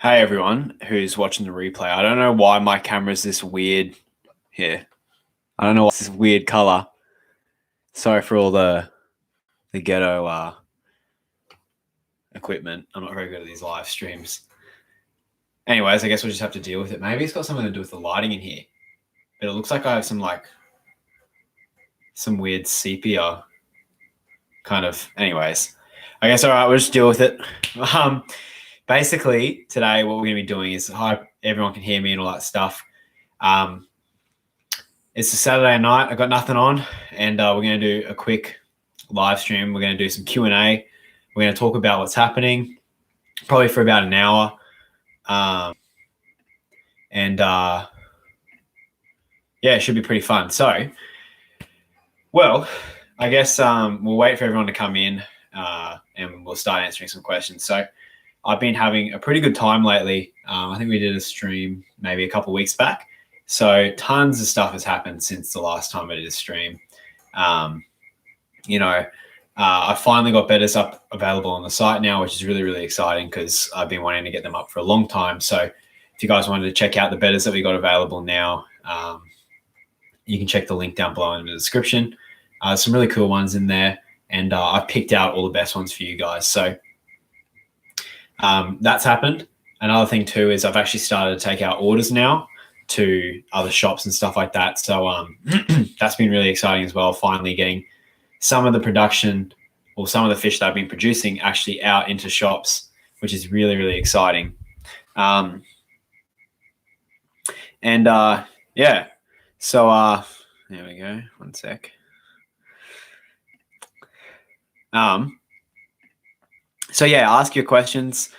Hey everyone who's watching the replay. I don't know why my camera's this weird here. I don't know what's this weird color. Sorry for all the ghetto equipment. I'm not very good at these live streams. Anyways, I guess we'll just have to deal with it. Maybe it's got something to do with the lighting in here. But it looks like I have some weird sepia kind of. Anyways, I guess all right, we'll just deal with it. Basically, today what we're going to be doing is, I hope everyone can hear me and all that stuff. It's a Saturday night. I got nothing on, and we're going to do a quick live stream. We're going to do some Q&A. We're going to talk about what's happening, probably for about an hour. Yeah, it should be pretty fun. So, well, I guess we'll wait for everyone to come in, and we'll start answering some questions. So, I've been having a pretty good time lately. I think we did a stream maybe a couple of weeks back. So tons of stuff has happened since the last time I did a stream. I finally got Bettas up available on the site now, which is really, really exciting because I've been wanting to get them up for a long time. So if you guys wanted to check out the Bettas that we got available now, you can check the link down below in the description. Some really cool ones in there, and I've picked out all the best ones for you guys. So that's happened. Another thing too is I've actually started to take out orders now to other shops and stuff like that. So that's been really exciting as well, finally getting some of the production or some of the fish that I've been producing actually out into shops, which is really, really exciting. Yeah, so there we go. One sec. So yeah, ask your questions.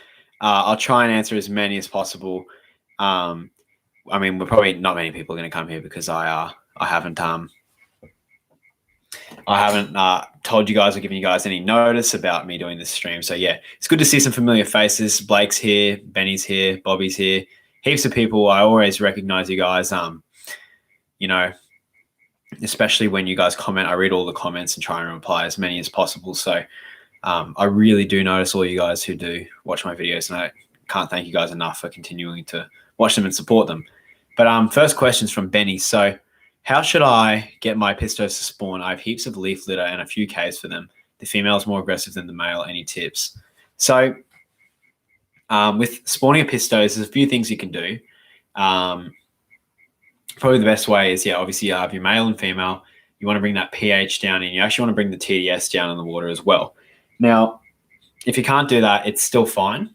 I'll try and answer as many as possible. I mean, we're probably not many people are going to come here because I haven't told you guys or given you guys any notice about me doing this stream. So yeah, it's good to see some familiar faces. Blake's here, Benny's here, Bobby's here. Heaps of people. I always recognize you guys. Especially when you guys comment, I read all the comments and try and reply as many as possible. So I really do notice all you guys who do watch my videos, and I can't thank you guys enough for continuing to watch them and support them. But first question's from Benny. So how should I get my pistos to spawn? I have heaps of leaf litter and a few Ks for them. The female is more aggressive than the male. Any tips? So with spawning a pistos, there's a few things you can do. Probably the best way is, obviously you have your male and female. You want to bring that pH down, and you actually want to bring the TDS down in the water as well. Now, if you can't do that, it's still fine.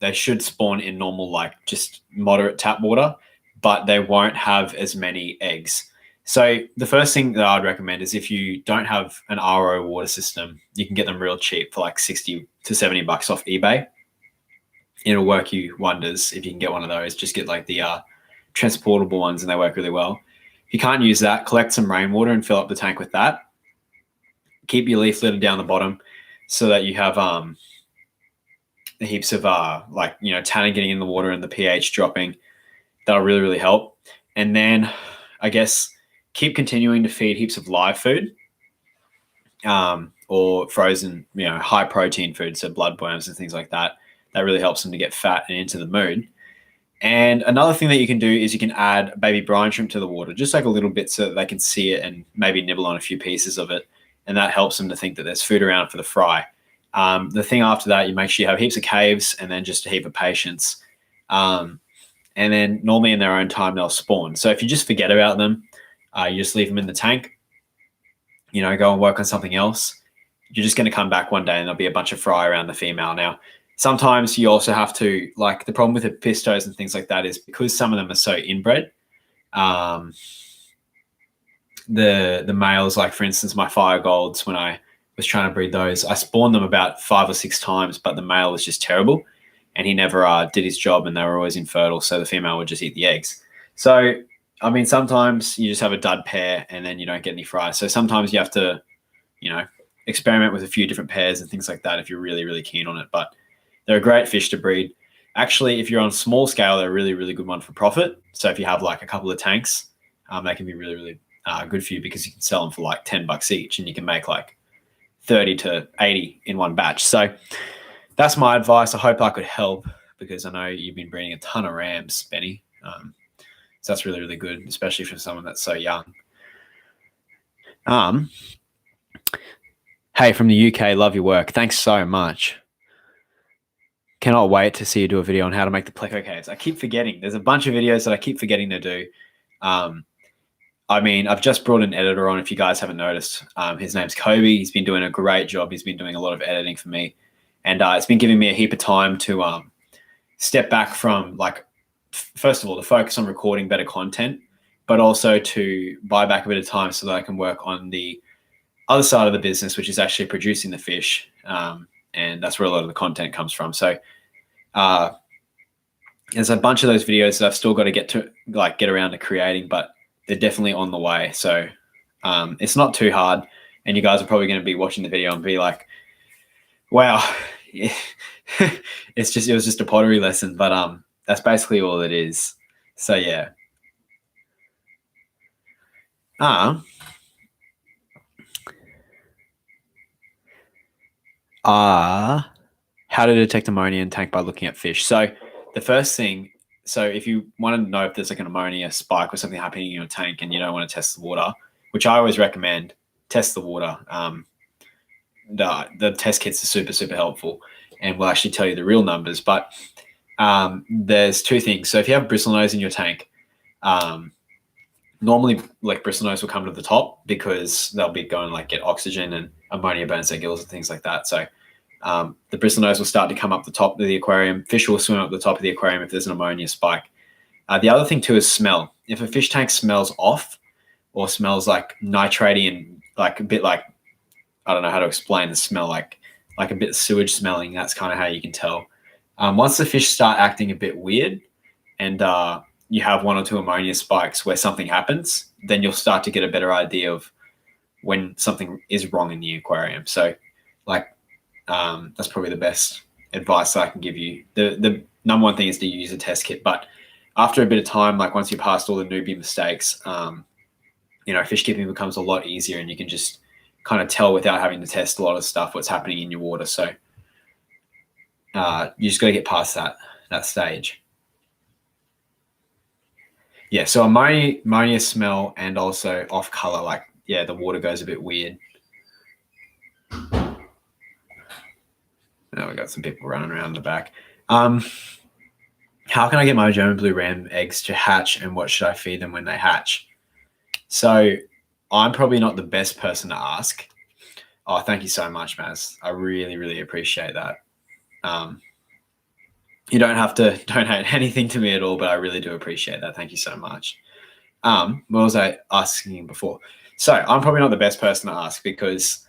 They should spawn in normal, just moderate tap water, but they won't have as many eggs. So the first thing that I'd recommend is, if you don't have an RO water system, you can get them real cheap for like 60 to 70 bucks off eBay. It'll work you wonders if you can get one of those. Just get like the transportable ones, and they work really well. If you can't use that, collect some rainwater and fill up the tank with that. Keep your leaf litter down the bottom so that you have heaps of tannin getting in the water and the pH dropping. That'll really, really help. And then I guess keep continuing to feed heaps of live food or frozen, high protein food, so bloodworms and things like that. That really helps them to get fat and into the mood. And another thing that you can do is you can add baby brine shrimp to the water, just like a little bit, so that they can see it and maybe nibble on a few pieces of it. And that helps them to think that there's food around for the fry. The thing after that, you make sure you have heaps of caves and then just a heap of patience. And then normally in their own time, they'll spawn. So if you just forget about them, you just leave them in the tank, go and work on something else. You're just going to come back one day and there'll be a bunch of fry around the female. Now, sometimes you also have to, the problem with the pistos and things like that is, because some of them are so inbred, the males, like for instance, my fire golds, when I was trying to breed those, I spawned them about 5 or 6 times, but the male was just terrible and he never did his job, and they were always infertile. So the female would just eat the eggs. So, I mean, sometimes you just have a dud pair and then you don't get any fry. So sometimes you have to, experiment with a few different pairs and things like that if you're really, really keen on it. But they're a great fish to breed. Actually, if you're on small scale, they're a really, really good one for profit. So if you have like a couple of tanks, they can be really, really good for you, because you can sell them for like $10 each, and you can make like 30 to 80 in one batch. So that's my advice. I hope I could help. because I know you've been breeding a ton of rams, Benny. So that's really, really good, especially for someone that's so young. Hey, from the UK, love your work. Thanks so much. Cannot wait to see you do a video on how to make the pleco caves. I keep forgetting. There's a bunch of videos that I keep forgetting to do. I mean, I've just brought an editor on, if you guys haven't noticed. His name's Kobe. He's been doing a great job. He's been doing a lot of editing for me. And it's been giving me a heap of time to step back from, like, first of all, to focus on recording better content, but also to buy back a bit of time so that I can work on the other side of the business, which is actually producing the fish. And that's where a lot of the content comes from. So there's a bunch of those videos that I've still got to get around to creating, but they're definitely on the way. So it's not too hard. And you guys are probably going to be watching the video and be like, wow, it was just a pottery lesson, but that's basically all it is. So yeah. How to detect ammonia in tank by looking at fish. So the first thing, so if you want to know if there's like an ammonia spike or something happening in your tank and you don't want to test the water, which I always recommend, test the water. The test kits are super, super helpful and will actually tell you the real numbers. But there's two things. So if you have bristlenose in your tank, normally like bristlenose will come to the top because they'll be going like get oxygen and ammonia burns their gills and things like that. So the bristlenose will start to come up the top of the aquarium. Fish will swim up the top of the aquarium if there's an ammonia spike. The other thing too is smell. If a fish tank smells off or smells like nitratey and like a bit like, I don't know how to explain the smell, like a bit sewage smelling, that's kind of how you can tell. Once the fish start acting a bit weird and you have one or two ammonia spikes where something happens, then you'll start to get a better idea of when something is wrong in the aquarium. So like that's probably the best advice that I can give you. The number one thing is to use a test kit, but after a bit of time, like once you're past all the newbie mistakes, fish keeping becomes a lot easier and you can just kind of tell without having to test a lot of stuff what's happening in your water. So you just got to get past that stage. Yeah, so ammonia smell and also off color, like, yeah, the water goes a bit weird. Now we got some people running around the back. How can I get my German blue ram eggs to hatch and what should I feed them when they hatch? So I'm probably not the best person to ask. Oh, thank you so much, Maz. I really, really appreciate that. You don't have to donate anything to me at all, but I really do appreciate that. Thank you so much. What was I asking before? So I'm probably not the best person to ask because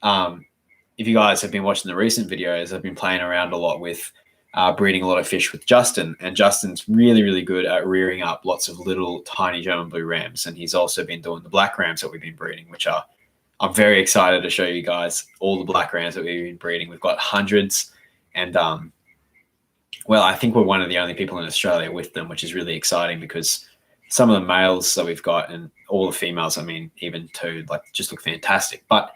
if you guys have been watching the recent videos, I've been playing around a lot with breeding a lot of fish with Justin, and Justin's really, really good at rearing up lots of little tiny German blue rams, and he's also been doing the black rams that we've been breeding, which I'm very excited to show you guys all the black rams that we've been breeding. We've got hundreds, and well, I think we're one of the only people in Australia with them, which is really exciting because some of the males that we've got and all the females, I mean, even too, like just look fantastic. But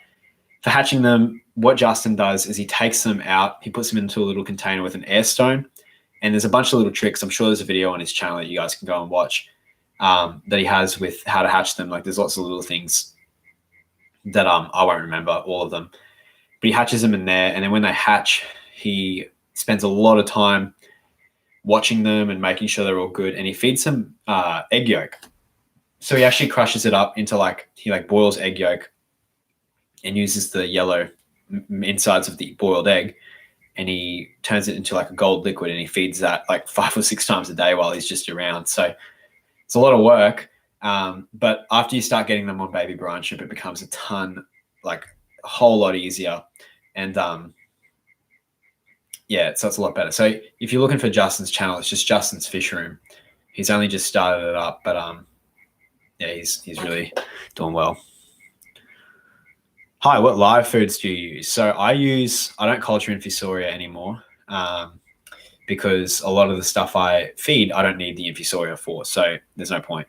for hatching them, what Justin does is he takes them out, he puts them into a little container with an air stone, and there's a bunch of little tricks. I'm sure there's a video on his channel that you guys can go and watch that he has with how to hatch them. Like there's lots of little things that I won't remember all of them, but he hatches them in there, and then when they hatch, he spends a lot of time watching them and making sure they're all good, and he feeds them egg yolk. So he actually crushes it up into he boils egg yolk and uses the yellow insides of the boiled egg, and he turns it into like a gold liquid, and he feeds that like 5 or 6 times a day while he's just around. So it's a lot of work, but after you start getting them on baby brine shrimp, it becomes a whole lot easier. And yeah, so it's a lot better. So if you're looking for Justin's channel, it's just Justin's Fish Room. He's only just started it up, but yeah, he's really doing well. Hi, what live foods do you use? So I don't culture infusoria anymore because a lot of the stuff I feed, I don't need the infusoria for, so there's no point.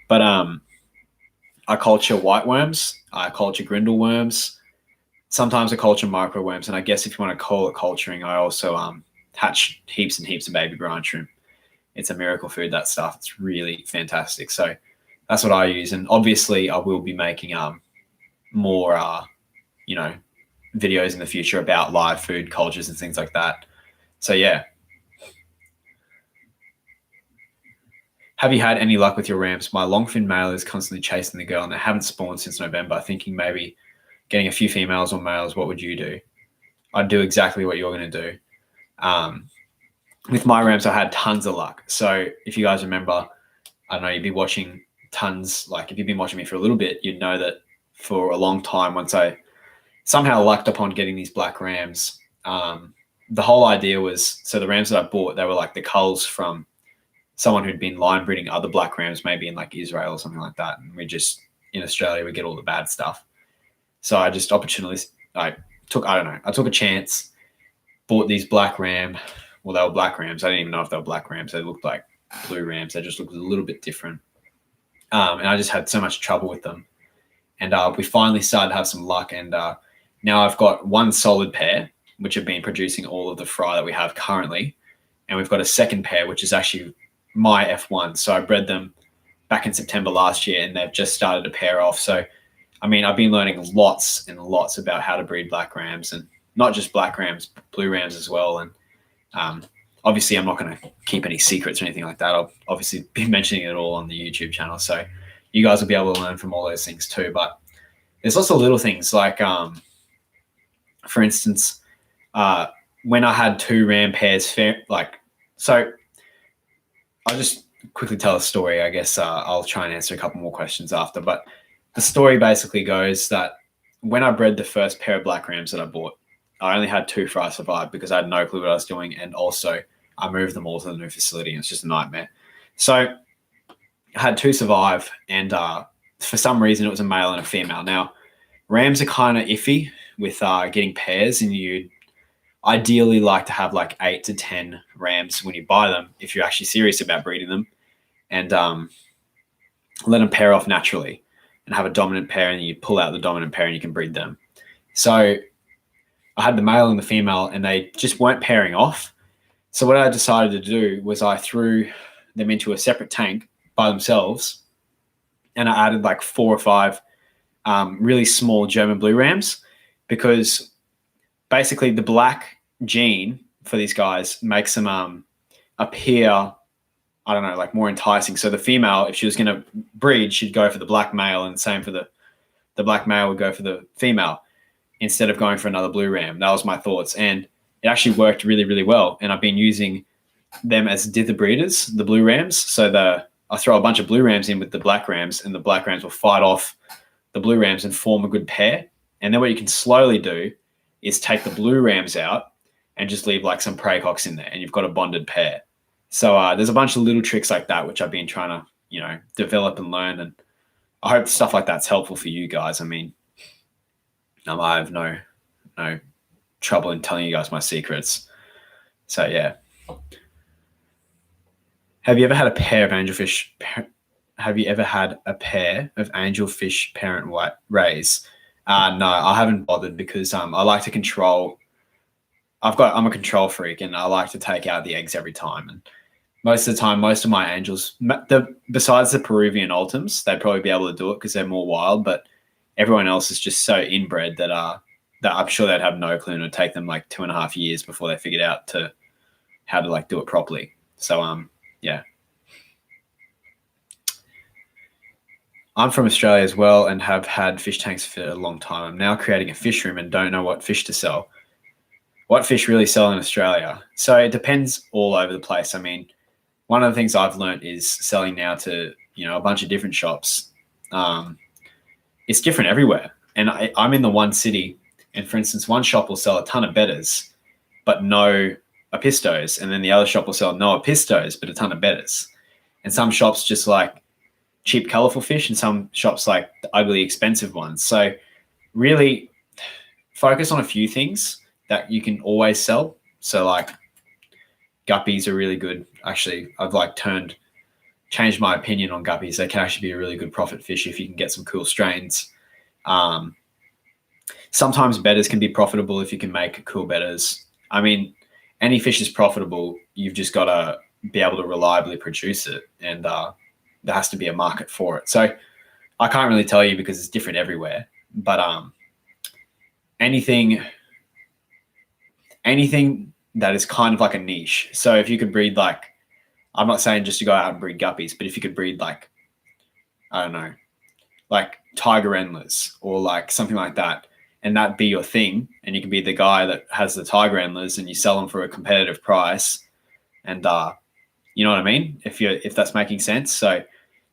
But I culture white worms, I culture grindle worms, sometimes I culture micro worms, and I guess if you want to call it culturing, I also hatch heaps and heaps of baby brine shrimp. It's a miracle food, that stuff. It's really fantastic. So that's what I use. And obviously I will be making more videos in the future about live food cultures and things like that. So yeah. Have you had any luck with your rams? My longfin male is constantly chasing the girl and they haven't spawned since November. Thinking maybe getting a few females or males. What would you do? I'd do exactly what you're going to do. With my rams, I had tons of luck. So if you guys remember, I don't know, you'd be watching tons, like if you've been watching me for a little bit, you'd know that for a long time, once I somehow lucked upon getting these black rams, the whole idea was, so the rams that I bought, they were like the culls from someone who'd been line breeding other black rams, maybe in like Israel or something like that. And we just, in Australia, we get all the bad stuff. So I just I took a chance, bought these black ram. Well, they were black rams. I didn't even know if they were black rams. They looked like blue rams. They just looked a little bit different. And I just had so much trouble with them. And we finally started to have some luck. And now I've got one solid pair, which have been producing all of the fry that we have currently. And we've got a second pair, which is actually my F1. So I bred them back in September last year, and they've just started to pair off. So, I mean, I've been learning lots and lots about how to breed black rams, and not just black rams, but blue rams as well. And obviously I'm not going to keep any secrets or anything like that. I'll obviously be mentioning it all on the YouTube channel. So you guys will be able to learn from all those things too. But there's lots of little things like, for instance, when I had two ram pairs, so I'll just quickly tell a story. I guess I'll try and answer a couple more questions after. But the story basically goes that when I bred the first pair of black rams that I bought, I only had two fry survive because I had no clue what I was doing. And also I moved them all to the new facility and it's just a nightmare. So I had two survive, and for some reason it was a male and a female. Now, rams are kind of iffy with getting pairs, and you'd ideally like to have like 8 to 10 rams when you buy them if you're actually serious about breeding them, and let them pair off naturally and have a dominant pair, and you pull out the dominant pair and you can breed them. So I had the male and the female, and they just weren't pairing off. So what I decided to do was I threw them into a separate tank by themselves, and I added like 4 or 5 really small German blue rams, because basically the black gene for these guys makes them appear, I don't know, like more enticing. So the female, if she was going to breed, she'd go for the black male, and same for the black male would go for the female instead of going for another blue ram. That was my thoughts. And it actually worked really, really well. And I've been using them as dither breeders, the blue rams. So I throw a bunch of blue rams in with the black rams, and the black rams will fight off the blue rams and form a good pair. And then what you can slowly do is take the blue rams out and just leave like some prey-cocks in there, and you've got a bonded pair. So there's a bunch of little tricks like that, which I've been trying to, develop and learn. And I hope stuff like that's helpful for you guys. I mean, I have no trouble in telling you guys my secrets. So yeah. Have you ever had a pair of angelfish? Have you ever had a pair of angelfish parent rays? No, I haven't bothered, because I like to control. I'm a control freak, and I like to take out the eggs every time. And most of the time, most of my angels, besides the Peruvian ultims, they'd probably be able to do it because they're more wild. But everyone else is just so inbred that I'm sure they'd have no clue, and it'd take them like 2.5 years before they figured out how to like do it properly. So yeah. I'm from Australia as well, and have had fish tanks for a long time. I'm now creating a fish room and don't know what fish to sell. What fish really sell in Australia? So it depends all over the place. I mean, one of the things I've learned is selling now to, a bunch of different shops. It's different everywhere. And I'm in the one city, and for instance, one shop will sell a ton of bettas, but no apistos. And then the other shop will sell no apistos, but a ton of bettas. And some shops just like cheap, colorful fish, and some shops like the ugly, expensive ones. So really focus on a few things that you can always sell. So like guppies are really good. Actually, I've changed my opinion on guppies. They can actually be a really good profit fish if you can get some cool strains. Sometimes bettas can be profitable if you can make cool bettas. I mean, any fish is profitable. You've just got to be able to reliably produce it, and there has to be a market for it. So I can't really tell you because it's different everywhere, but anything that is kind of like a niche. So if you could breed, like, I'm not saying just to go out and breed guppies, but if you could breed, like, I don't know, like tiger endlers or like something like that, and that be your thing, and you can be the guy that has the tiger endlers and you sell them for a competitive price, and you know what I mean? If that's making sense. So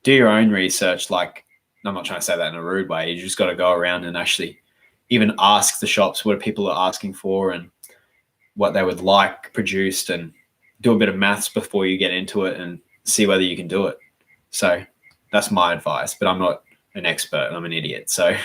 do your own research. Like, I'm not trying to say that in a rude way. You just got to go around and actually even ask the shops what people are asking for and what they would like produced, and do a bit of maths before you get into it and see whether you can do it. So that's my advice, but I'm not an expert. I'm an idiot. So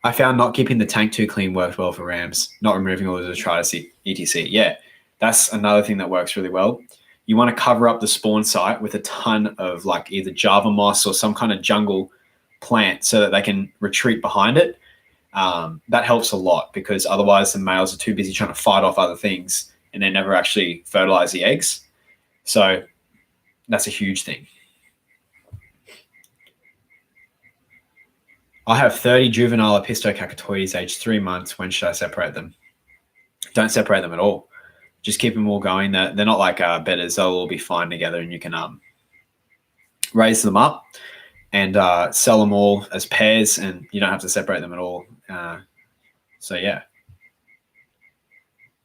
I found not keeping the tank too clean worked well for rams, not removing all the detritus, etc. Yeah, that's another thing that works really well. You want to cover up the spawn site with a ton of like either Java moss or some kind of jungle plant so that they can retreat behind it. That helps a lot, because otherwise the males are too busy trying to fight off other things and they never actually fertilize the eggs. So that's a huge thing. I have 30 juvenile apistogrammas aged 3 months. When should I separate them? Don't separate them at all. Just keep them all going. They're not like Bettas. They'll all be fine together, and you can raise them up and sell them all as pairs, and you don't have to separate them at all. So yeah.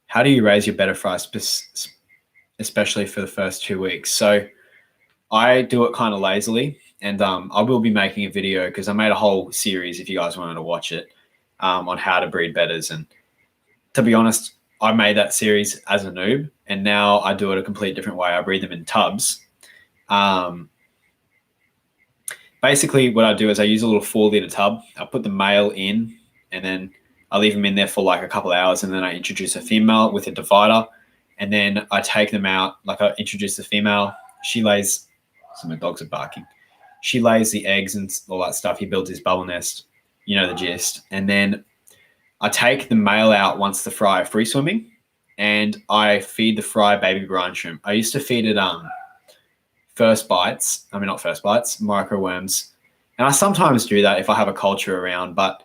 How do you raise your Betta fry, especially for the first 2 weeks? So I do it kind of lazily, and I will be making a video, because I made a whole series, if you guys wanted to watch it, on how to breed Bettas. And to be honest, I made that series as a noob, and now I do it a complete different way. I breed them in tubs. Basically, what I do is I use a little 4-liter tub. I put the male in, and then I leave them in there for like a couple of hours, and then I introduce a female with a divider, and then I take them out. Like, I introduce the female. She lays. So my dogs are barking. She lays the eggs and all that stuff. He builds his bubble nest. You know the gist. And then I take the male out once the fry are free swimming, and I feed the fry baby brine shrimp. I used to feed it first bites. I mean, not first bites, microworms. And I sometimes do that if I have a culture around, but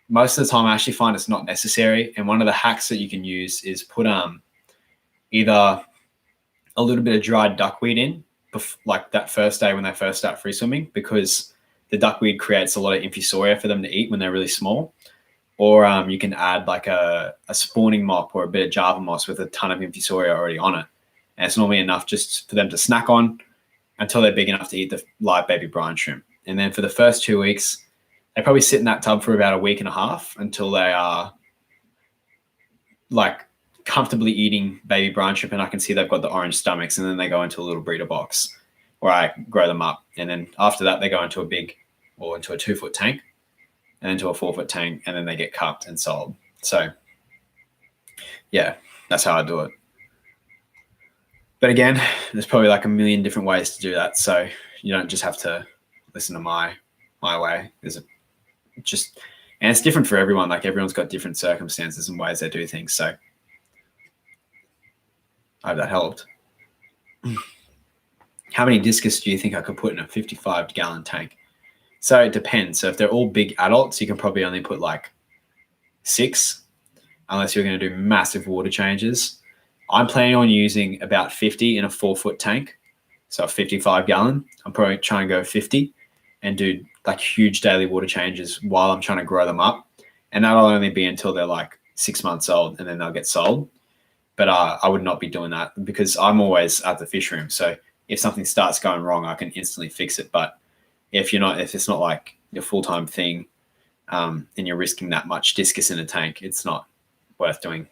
most of the time I actually find it's not necessary. And one of the hacks that you can use is put either a little bit of dried duckweed in, like that first day when they first start free swimming, because the duckweed creates a lot of infusoria for them to eat when they're really small. Or you can add like a spawning mop or a bit of Java moss with a ton of infusoria already on it. And it's normally enough just for them to snack on until they're big enough to eat the live baby brine shrimp. And then for the first 2 weeks, they probably sit in that tub for about a week and a half until they are like comfortably eating baby brine shrimp, and I can see they've got the orange stomachs, and then they go into a little breeder box where I grow them up. And then after that, they go into a 2-foot tank, and then to a 4-foot tank, and then they get cupped and sold. So yeah, that's how I do it. But again, there's probably like a million different ways to do that. So you don't just have to listen to my way. And it's different for everyone. Like, everyone's got different circumstances and ways they do things. So I hope that helped. How many discus do you think I could put in a 55-gallon tank? So it depends. So if they're all big adults, you can probably only put like 6, unless you're going to do massive water changes. I'm planning on using about 50 in a 4-foot tank. So a 55-gallon. I'm probably trying to go 50 and do like huge daily water changes while I'm trying to grow them up. And that'll only be until they're like 6 months old, and then they'll get sold. But I would not be doing that, because I'm always at the fish room. So if something starts going wrong, I can instantly fix it. But if it's not like your full-time thing, and you're risking that much discus in a tank, it's not worth doing.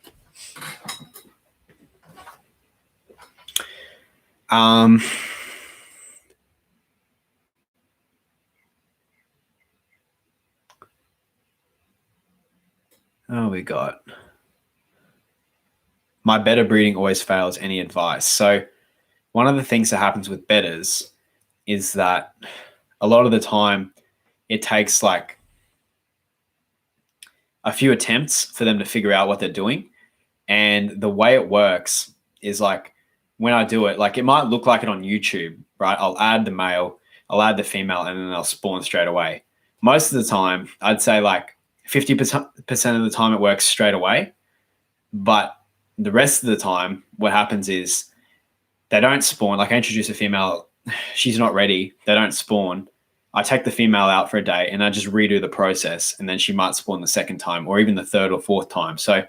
We got my Betta breeding always fails. Any advice? So one of the things that happens with Bettas is that a lot of the time it takes like a few attempts for them to figure out what they're doing. And the way it works is like when I do it, like it might look like it on YouTube, right? I'll add the male, I'll add the female, and then they'll spawn straight away. Most of the time, I'd say like 50% of the time it works straight away. But the rest of the time, what happens is they don't spawn. Like I introduce a female, she's not ready. They don't spawn. I take the female out for a day and I just redo the process, and then she might spawn the second time or even the third or fourth time. So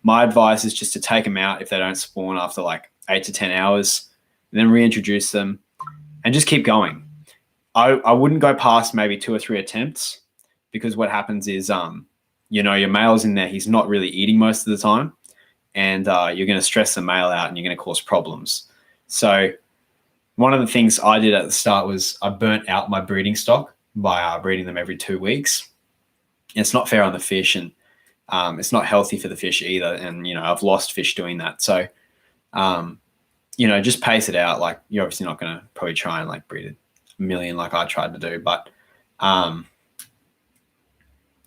my advice is just to take them out if they don't spawn after like 8 to 10 hours, and then reintroduce them and just keep going. I wouldn't go past maybe 2 or 3 attempts, because what happens is, your male's in there. He's not really eating most of the time, and you're going to stress the male out and you're going to cause problems. So one of the things I did at the start was I burnt out my breeding stock by breeding them every 2 weeks. It's not fair on the fish, and it's not healthy for the fish either. And, I've lost fish doing that. So, just pace it out. Like you're obviously not going to probably try and like breed a million like I tried to do. But,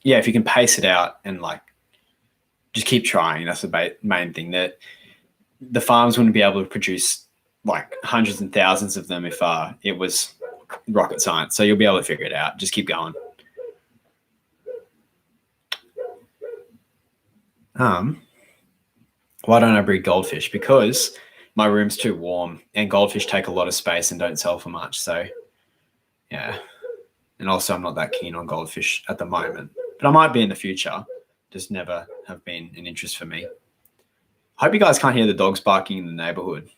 if you can pace it out and like just keep trying, that's the main thing. That the farms wouldn't be able to produce like hundreds and thousands of them if it was rocket science. So you'll be able to figure it out. Just keep going. Why don't I breed goldfish? Because my room's too warm, and goldfish take a lot of space and don't sell for much. So yeah. And also I'm not that keen on goldfish at the moment, but I might be in the future. Just never have been an interest for me. I hope you guys can't hear the dogs barking in the neighborhood.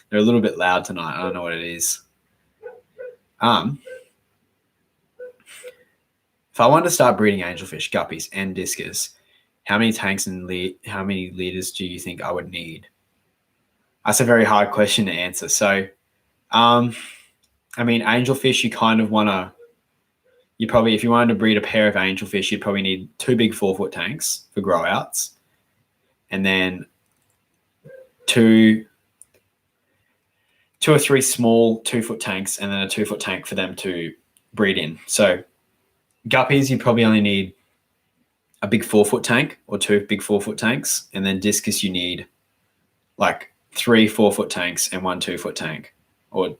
They're a little bit loud tonight. I don't know what it is. If I wanted to start breeding angelfish, guppies, and discus, how many tanks and how many liters do you think I would need? That's a very hard question to answer. So, angelfish, you kind of want to, if you wanted to breed a pair of angelfish, you'd probably need 2 big 4-foot tanks for grow outs, and then two or three small 2-foot tanks, and then a 2-foot tank for them to breed in. So guppies, you probably only need a big 4-foot tank or 2 big 4-foot tanks. And then discus, you need like 3 4-foot tanks and 1 2-foot tank. Or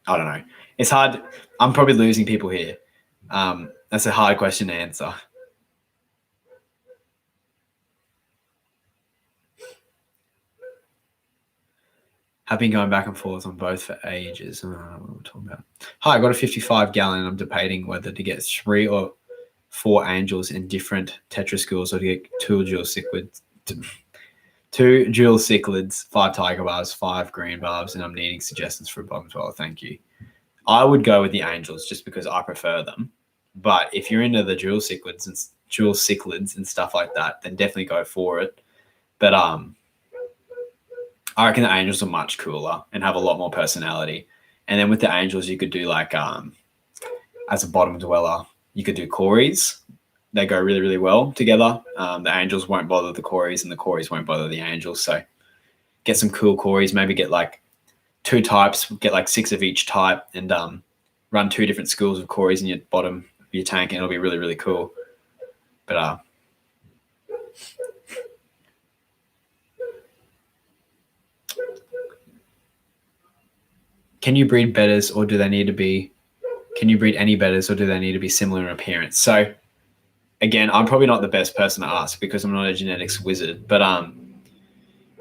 I don't know. It's hard. I'm probably losing people here. That's a hard question to answer. Have been going back and forth on both for ages. I don't know what we're talking about. Hi, I got a 55 gallon and I'm debating whether to get 3 or 4 angels in different tetraschools or to get 2 dual cichlids, 2 dual cichlids, 5 tiger barbs, 5 green barbs, and I'm needing suggestions for a bottom 12. Thank you. I would go with the angels just because I prefer them. But if you're into the dual cichlids and stuff like that, then definitely go for it. But I reckon the angels are much cooler and have a lot more personality. And then with the angels, you could do like, as a bottom dweller, you could do cories. They go really, really well together. The angels won't bother the cories, and the cories won't bother the angels. So get some cool cories, maybe get like 2 types, get like 6 of each type, and run 2 different schools of cories in your bottom of your tank, and it'll be really, really cool. But can you breed bettas, or do they need to be? Can you breed any bettas, or do they need to be similar in appearance? So, again, I'm probably not the best person to ask because I'm not a genetics wizard. But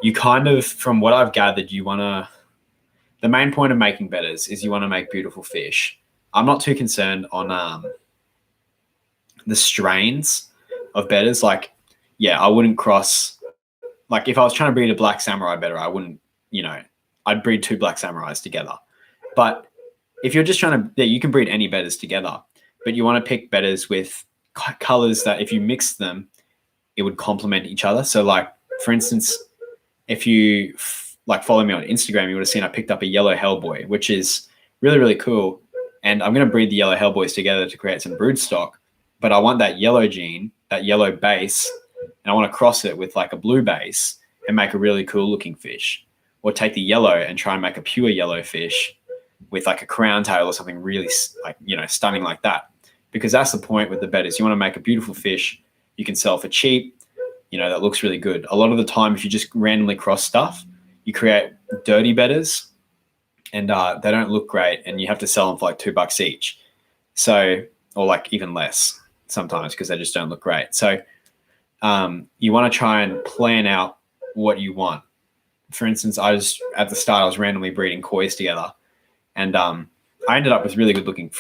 you kind of, from what I've gathered, you want to. The main point of making bettas is you want to make beautiful fish. I'm not too concerned on the strains of bettas. Like, yeah, I wouldn't cross. Like, if I was trying to breed a black samurai betta, I wouldn't. I'd breed 2 black samurais together. But if you're just trying to, you can breed any bettas together, but you want to pick bettas with colors that if you mix them, it would complement each other. So like, for instance, if you follow me on Instagram, you would have seen I picked up a yellow hellboy, which is really, really cool. And I'm going to breed the yellow hellboys together to create some brood stock, but I want that yellow gene, that yellow base, and I want to cross it with like a blue base and make a really cool looking fish. Or take the yellow and try and make a pure yellow fish with like a crown tail or something really stunning like that. Because that's the point with the bettas. You want to make a beautiful fish you can sell for cheap, that looks really good. A lot of the time, if you just randomly cross stuff, you create dirty betters, and they don't look great, and you have to sell them for like $2 each. So, or like even less sometimes, because they just don't look great. So you want to try and plan out what you want. For instance, at the start, I was randomly breeding kois together, and I ended up with really good looking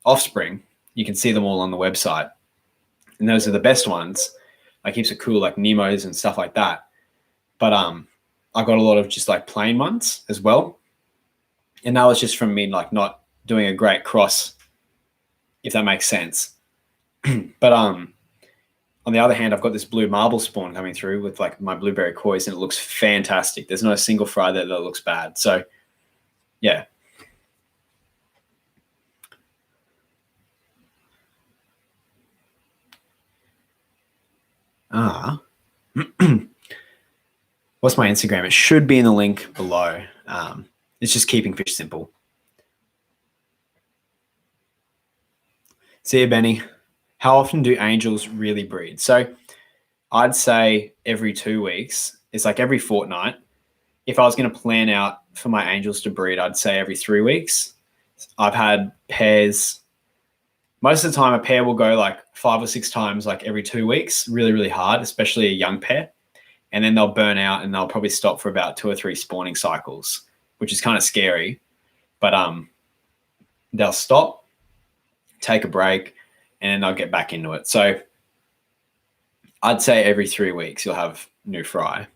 offspring. You can see them all on the website, and those are the best ones, like heaps of cool like Nemos and stuff like that. But I got a lot of just like plain ones as well, and that was just from me like not doing a great cross, if that makes sense. But on the other hand, I've got this blue marble spawn coming through with like my blueberry kois, and it looks fantastic. There's not a single fry there that looks bad. So yeah. What's my Instagram? It should be in the link below. It's just keeping fish simple. See you, Benny. How often do angels really breed? So I'd say every 2 weeks. It's like every fortnight. If I was going to plan out for my angels to breed, I'd say every 3 weeks. I've had pairs. Most of the time, a pair will go like 5 or 6 times, like every 2 weeks, really, really hard, especially a young pair. And then they'll burn out, and they'll probably stop for about 2 or 3 spawning cycles, which is kind of scary. But they'll stop, take a break, and then they'll get back into it. So I'd say every 3 weeks you'll have new fry.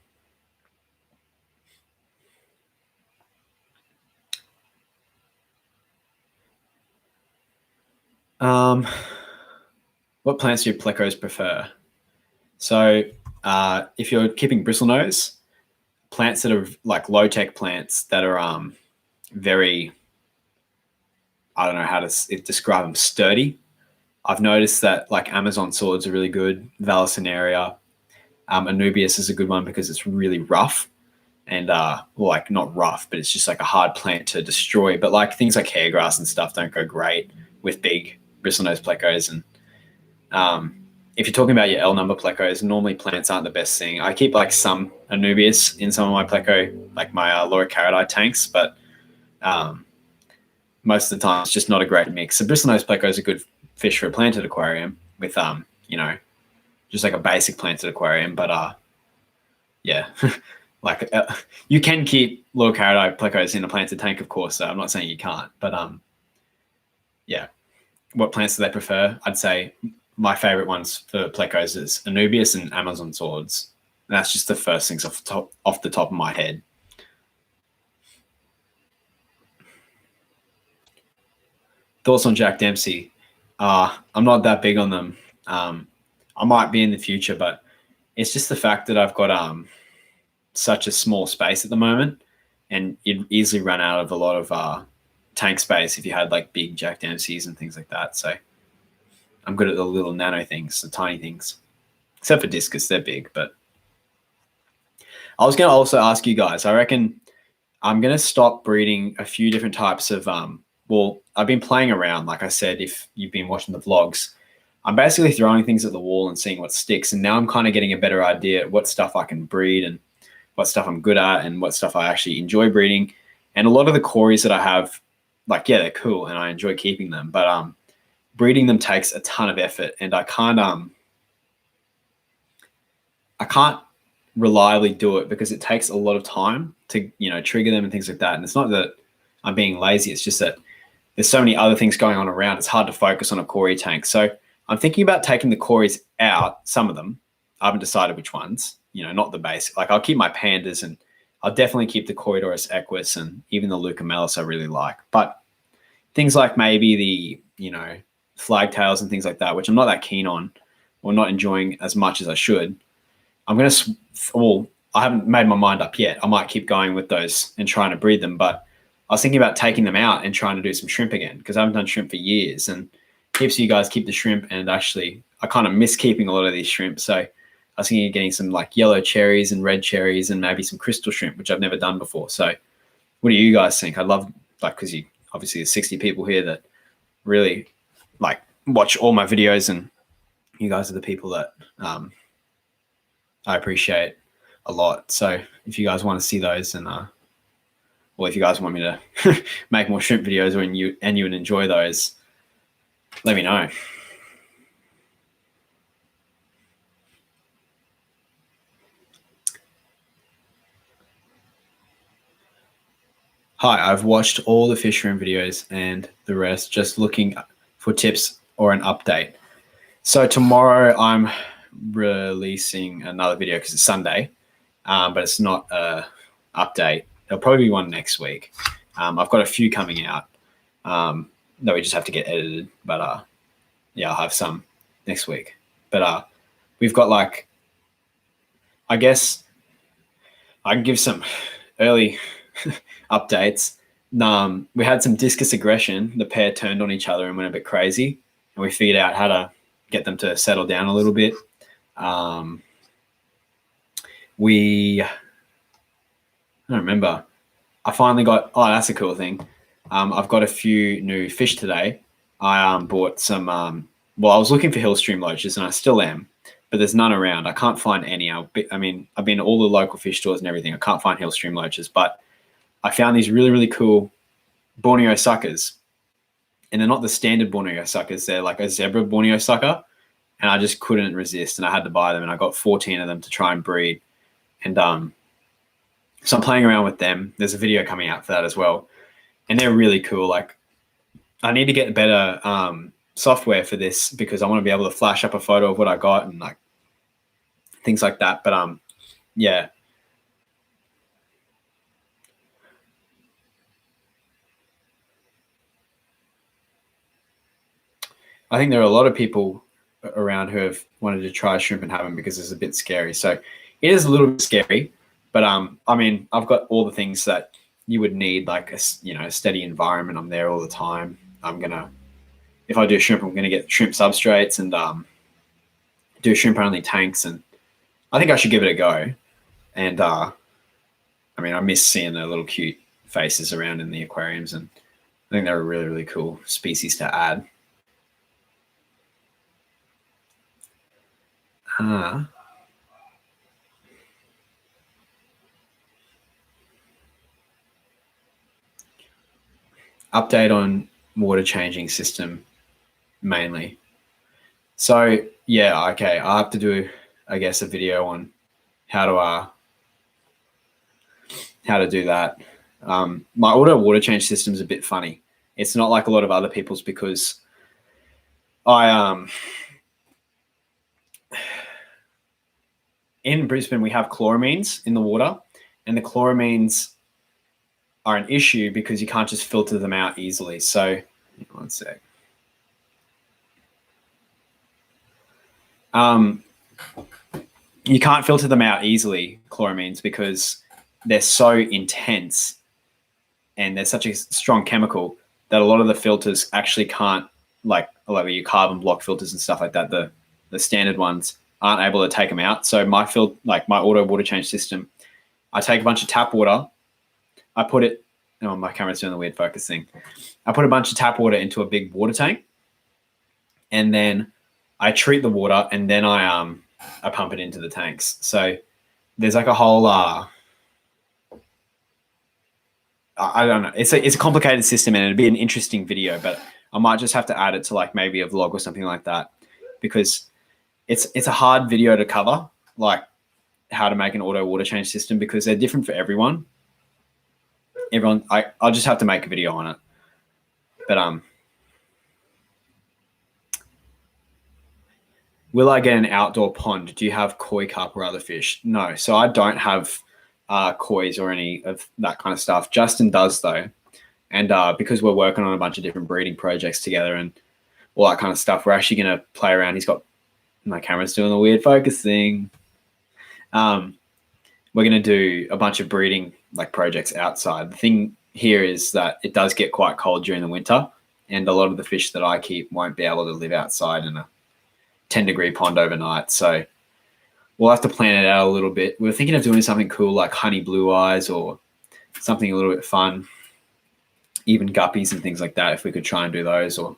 What plants do plecos prefer? So if you're keeping bristlenose, plants that are like low-tech plants that are very, I don't know how to describe them, sturdy. I've noticed that like Amazon swords are really good. Vallisneria, Anubias is a good one because it's really rough, and like not rough, but it's just like a hard plant to destroy. But like things like hairgrass and stuff don't go great with big bristlenose plecos. And if you're talking about your L number plecos, normally plants aren't the best thing. I keep like some Anubias in some of my pleco, like my Lorocaridii tanks, but most of the time it's just not a great mix. So bristlenose pleco is a good fish for a planted aquarium with just like a basic planted aquarium. But yeah, like you can keep Lorocaridii plecos in a planted tank, of course. So I'm not saying you can't, but yeah. What plants do they prefer? I'd say my favorite ones for plecos is Anubias and Amazon swords. And that's just the first things off the top of my head. Thoughts on Jack Dempsey? I'm not that big on them. I might be in the future, but it's just the fact that I've got such a small space at the moment, and you'd easily run out of a lot of tank space if you had like big Jack Dempseys and things like that. So I'm good at the little nano things, the tiny things, except for discus, they're big. But I was going to also ask you guys, I reckon I'm going to stop breeding a few different types of, well, I've been playing around, like I said, if you've been watching the vlogs, I'm basically throwing things at the wall and seeing what sticks. And now I'm kind of getting a better idea at what stuff I can breed and what stuff I'm good at and what stuff I actually enjoy breeding. And a lot of the cories that I have, like, yeah, they're cool and I enjoy keeping them, but breeding them takes a ton of effort, and I can't reliably do it because it takes a lot of time to, trigger them and things like that. And it's not that I'm being lazy. It's just that there's so many other things going on around. It's hard to focus on a cory tank. So I'm thinking about taking the cories out, some of them. I haven't decided which ones, not the basic. Like I'll keep my pandas, and I'll definitely keep the Corydoras equus and even the Leucomelis I really like. But things like maybe the, flagtails and things like that, which I'm not that keen on or not enjoying as much as I should, I'm going to, I haven't made my mind up yet. I might keep going with those and trying to breed them, but I was thinking about taking them out and trying to do some shrimp again because I haven't done shrimp for years, and heaps of you guys keep the shrimp, and actually I kind of miss keeping a lot of these shrimp. So I was thinking of getting some like yellow cherries and red cherries and maybe some crystal shrimp, which I've never done before. So what do you guys think? I'd love, like, because you obviously there's 60 people here that really like watch all my videos and you guys are the people that I appreciate a lot. So if you guys want to see those, and or if you guys want me to make more shrimp videos, or you would enjoy those, let me know. Hi, I've watched all the fish room videos and the rest, just looking for tips or an update. So tomorrow I'm releasing another video because it's Sunday, but it's not a update. There'll probably be one next week. I've got a few coming out that we just have to get edited, but yeah, I'll have some next week. But we've got, like, I guess I can give some early updates. We had some discus aggression. The pair turned on each other and went a bit crazy, and we figured out how to get them to settle down a little bit. I don't remember. I finally got, oh, that's a cool thing. I've got a few new fish today. I bought some, well, I was looking for Hillstream loaches, and I still am, but there's none around. I can't find any. I've been to all the local fish stores and everything. I can't find Hillstream loaches, but I found these really, really cool Borneo suckers. And they're not the standard Borneo suckers. They're like a zebra Borneo sucker. And I just couldn't resist, and I had to buy them, and I got 14 of them to try and breed. And so I'm playing around with them. There's a video coming out for that as well. And they're really cool. Like, I need to get better software for this, because I want to be able to flash up a photo of what I got and like things like that. But yeah. I think there are a lot of people around who have wanted to try shrimp and haven't, because it's a bit scary. So it is a little bit scary, but I mean, I've got all the things that you would need, like a steady environment. I'm there all the time. If I do shrimp, I'm gonna get shrimp substrates and do shrimp only tanks, and I think I should give it a go. And I mean, I miss seeing the little cute faces around in the aquariums, and I think they're a really, really cool species to add. Update on water changing system mainly. So yeah, okay, I'll have to do, I guess, a video on how to do that. My auto water change system is a bit funny. It's not like a lot of other people's, because in Brisbane we have chloramines in the water, and the chloramines are an issue because you can't just filter them out easily. So one sec. You can't filter them out easily, chloramines, because they're so intense and they're such a strong chemical that a lot of the filters actually can't, like a lot of your carbon block filters and stuff like that, the standard ones aren't able to take them out. So my auto water change system, I take a bunch of tap water, I put it, oh, my camera's doing the weird focus thing. I put a bunch of tap water into a big water tank, and then I treat the water, and then I pump it into the tanks. So there's like a whole I don't know. It's a complicated system, and it'd be an interesting video, but I might just have to add it to like maybe a vlog or something like that, because it's a hard video to cover, like how to make an auto water change system, because they're different for everyone. I'll just have to make a video on it. But will I get an outdoor pond? Do you have koi carp or other fish? No. So I don't have kois or any of that kind of stuff. Justin does though. And because we're working on a bunch of different breeding projects together and all that kind of stuff, we're actually going to play around. He's got, my camera's doing the weird focus thing. We're going to do a bunch of breeding like projects outside. The thing here is that it does get quite cold during the winter, and a lot of the fish that I keep won't be able to live outside in a 10-degree pond overnight. So we'll have to plan it out a little bit. We were thinking of doing something cool like honey blue eyes, or something a little bit fun, even guppies and things like that, if we could try and do those, or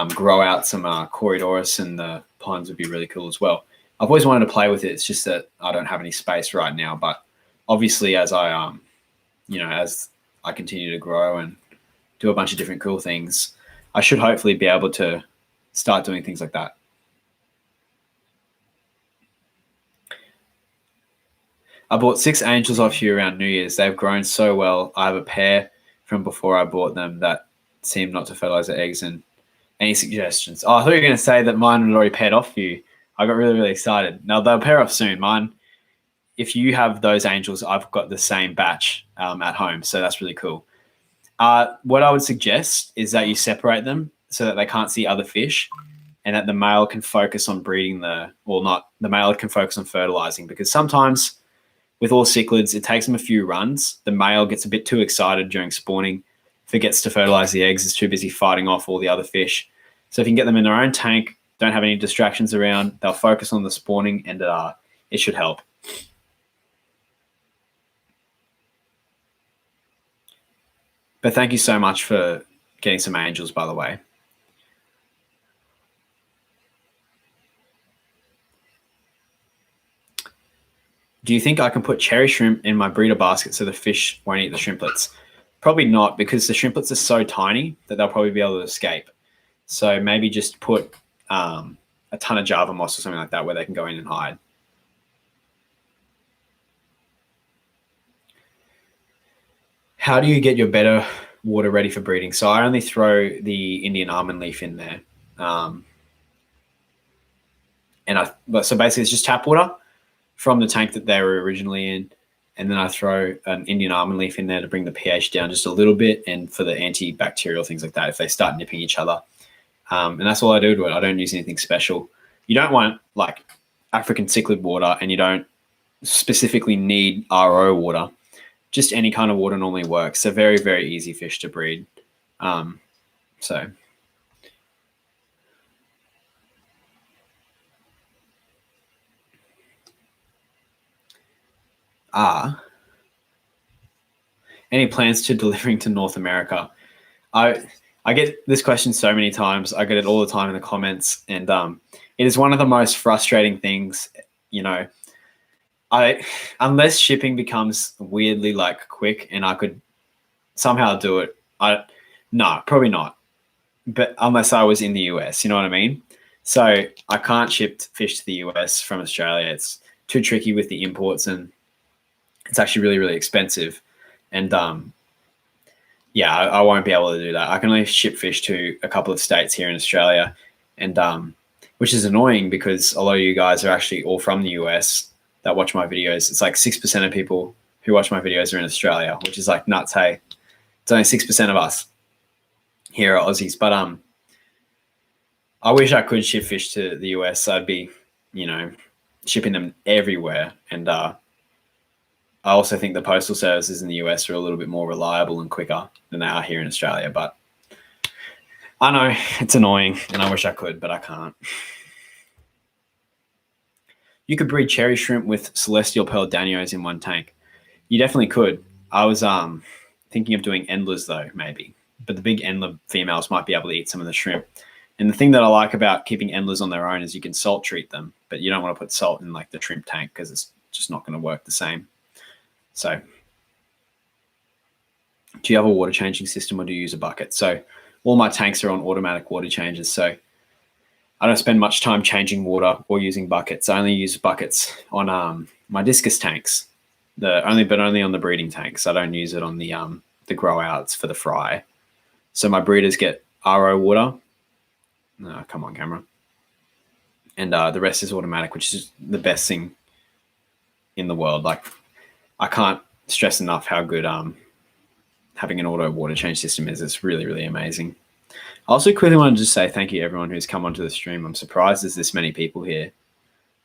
grow out some Corydoris, and the pines would be really cool as well. I've always wanted to play with it. It's just that I don't have any space right now. But obviously, as I as I continue to grow and do a bunch of different cool things, I should hopefully be able to start doing things like that. I bought 6 angels off you around New Year's. They've grown so well. I have a pair from before I bought them that seem not to fertilize the eggs. And any suggestions? Oh, I thought you were going to say that mine had already paired off for you. I got really, really excited. Now, they'll pair off soon. Mine, if you have those angels, I've got the same batch at home. So that's really cool. What I would suggest is that you separate them so that they can't see other fish, and that the male can focus on breeding the male can focus on fertilizing, because sometimes with all cichlids, it takes them a few runs. The male gets a bit too excited during spawning, forgets to fertilize the eggs, is too busy fighting off all the other fish. So if you can get them in their own tank, don't have any distractions around, they'll focus on the spawning, and it should help. But thank you so much for getting some angels, by the way. Do you think I can put cherry shrimp in my breeder basket so the fish won't eat the shrimplets? Probably not, because the shrimplets are so tiny that they'll probably be able to escape. So maybe just put a ton of Java moss or something like that where they can go in and hide. How do you get your Betta water ready for breeding? So I only throw the Indian almond leaf in there. So basically it's just tap water from the tank that they were originally in. And then I throw an Indian almond leaf in there to bring the pH down just a little bit, and for the antibacterial things like that if they start nipping each other. And that's all I do to it. I don't use anything special. You don't want like African cichlid water, and you don't specifically need RO water. Just any kind of water normally works. They're very, very easy fish to breed. Any plans to delivering to North America? I get this question so many times. I get it all the time in the comments, and it is one of the most frustrating things. Unless shipping becomes weirdly like quick and I could somehow do it, no, probably not. But unless I was in the US, you know what I mean? So I can't ship fish to the US from Australia. It's too tricky with the imports, and it's actually really, really expensive. And I won't be able to do that. I can only ship fish to a couple of states here in Australia, and which is annoying because a lot of you guys are actually all from the US that watch my videos. It's like 6% of people who watch my videos are in Australia, which is like nuts. Hey, it's only 6% of us here are Aussies. But I wish I could ship fish to the US. I'd be, shipping them everywhere. And I also think the postal services in the US are a little bit more reliable and quicker than they are here in Australia. But I know it's annoying, and I wish I could, but I can't. You could breed cherry shrimp with celestial pearl danios in one tank. You definitely could. I was thinking of doing endlers though, maybe. But the big endler females might be able to eat some of the shrimp. And the thing that I like about keeping endlers on their own is you can salt treat them, but you don't want to put salt in like the shrimp tank because it's just not going to work the same. So do you have a water changing system, or do you use a bucket? So all my tanks are on automatic water changes. So I don't spend much time changing water or using buckets. I only use buckets on my discus tanks, only on the breeding tanks. I don't use it on the grow outs for the fry. So my breeders get RO water. No, come on, camera. And the rest is automatic, which is the best thing in the world. Like, I can't stress enough how good having an auto water change system is. It's really, really amazing. I also quickly wanted to just say thank you to everyone who's come onto the stream. I'm surprised there's this many people here.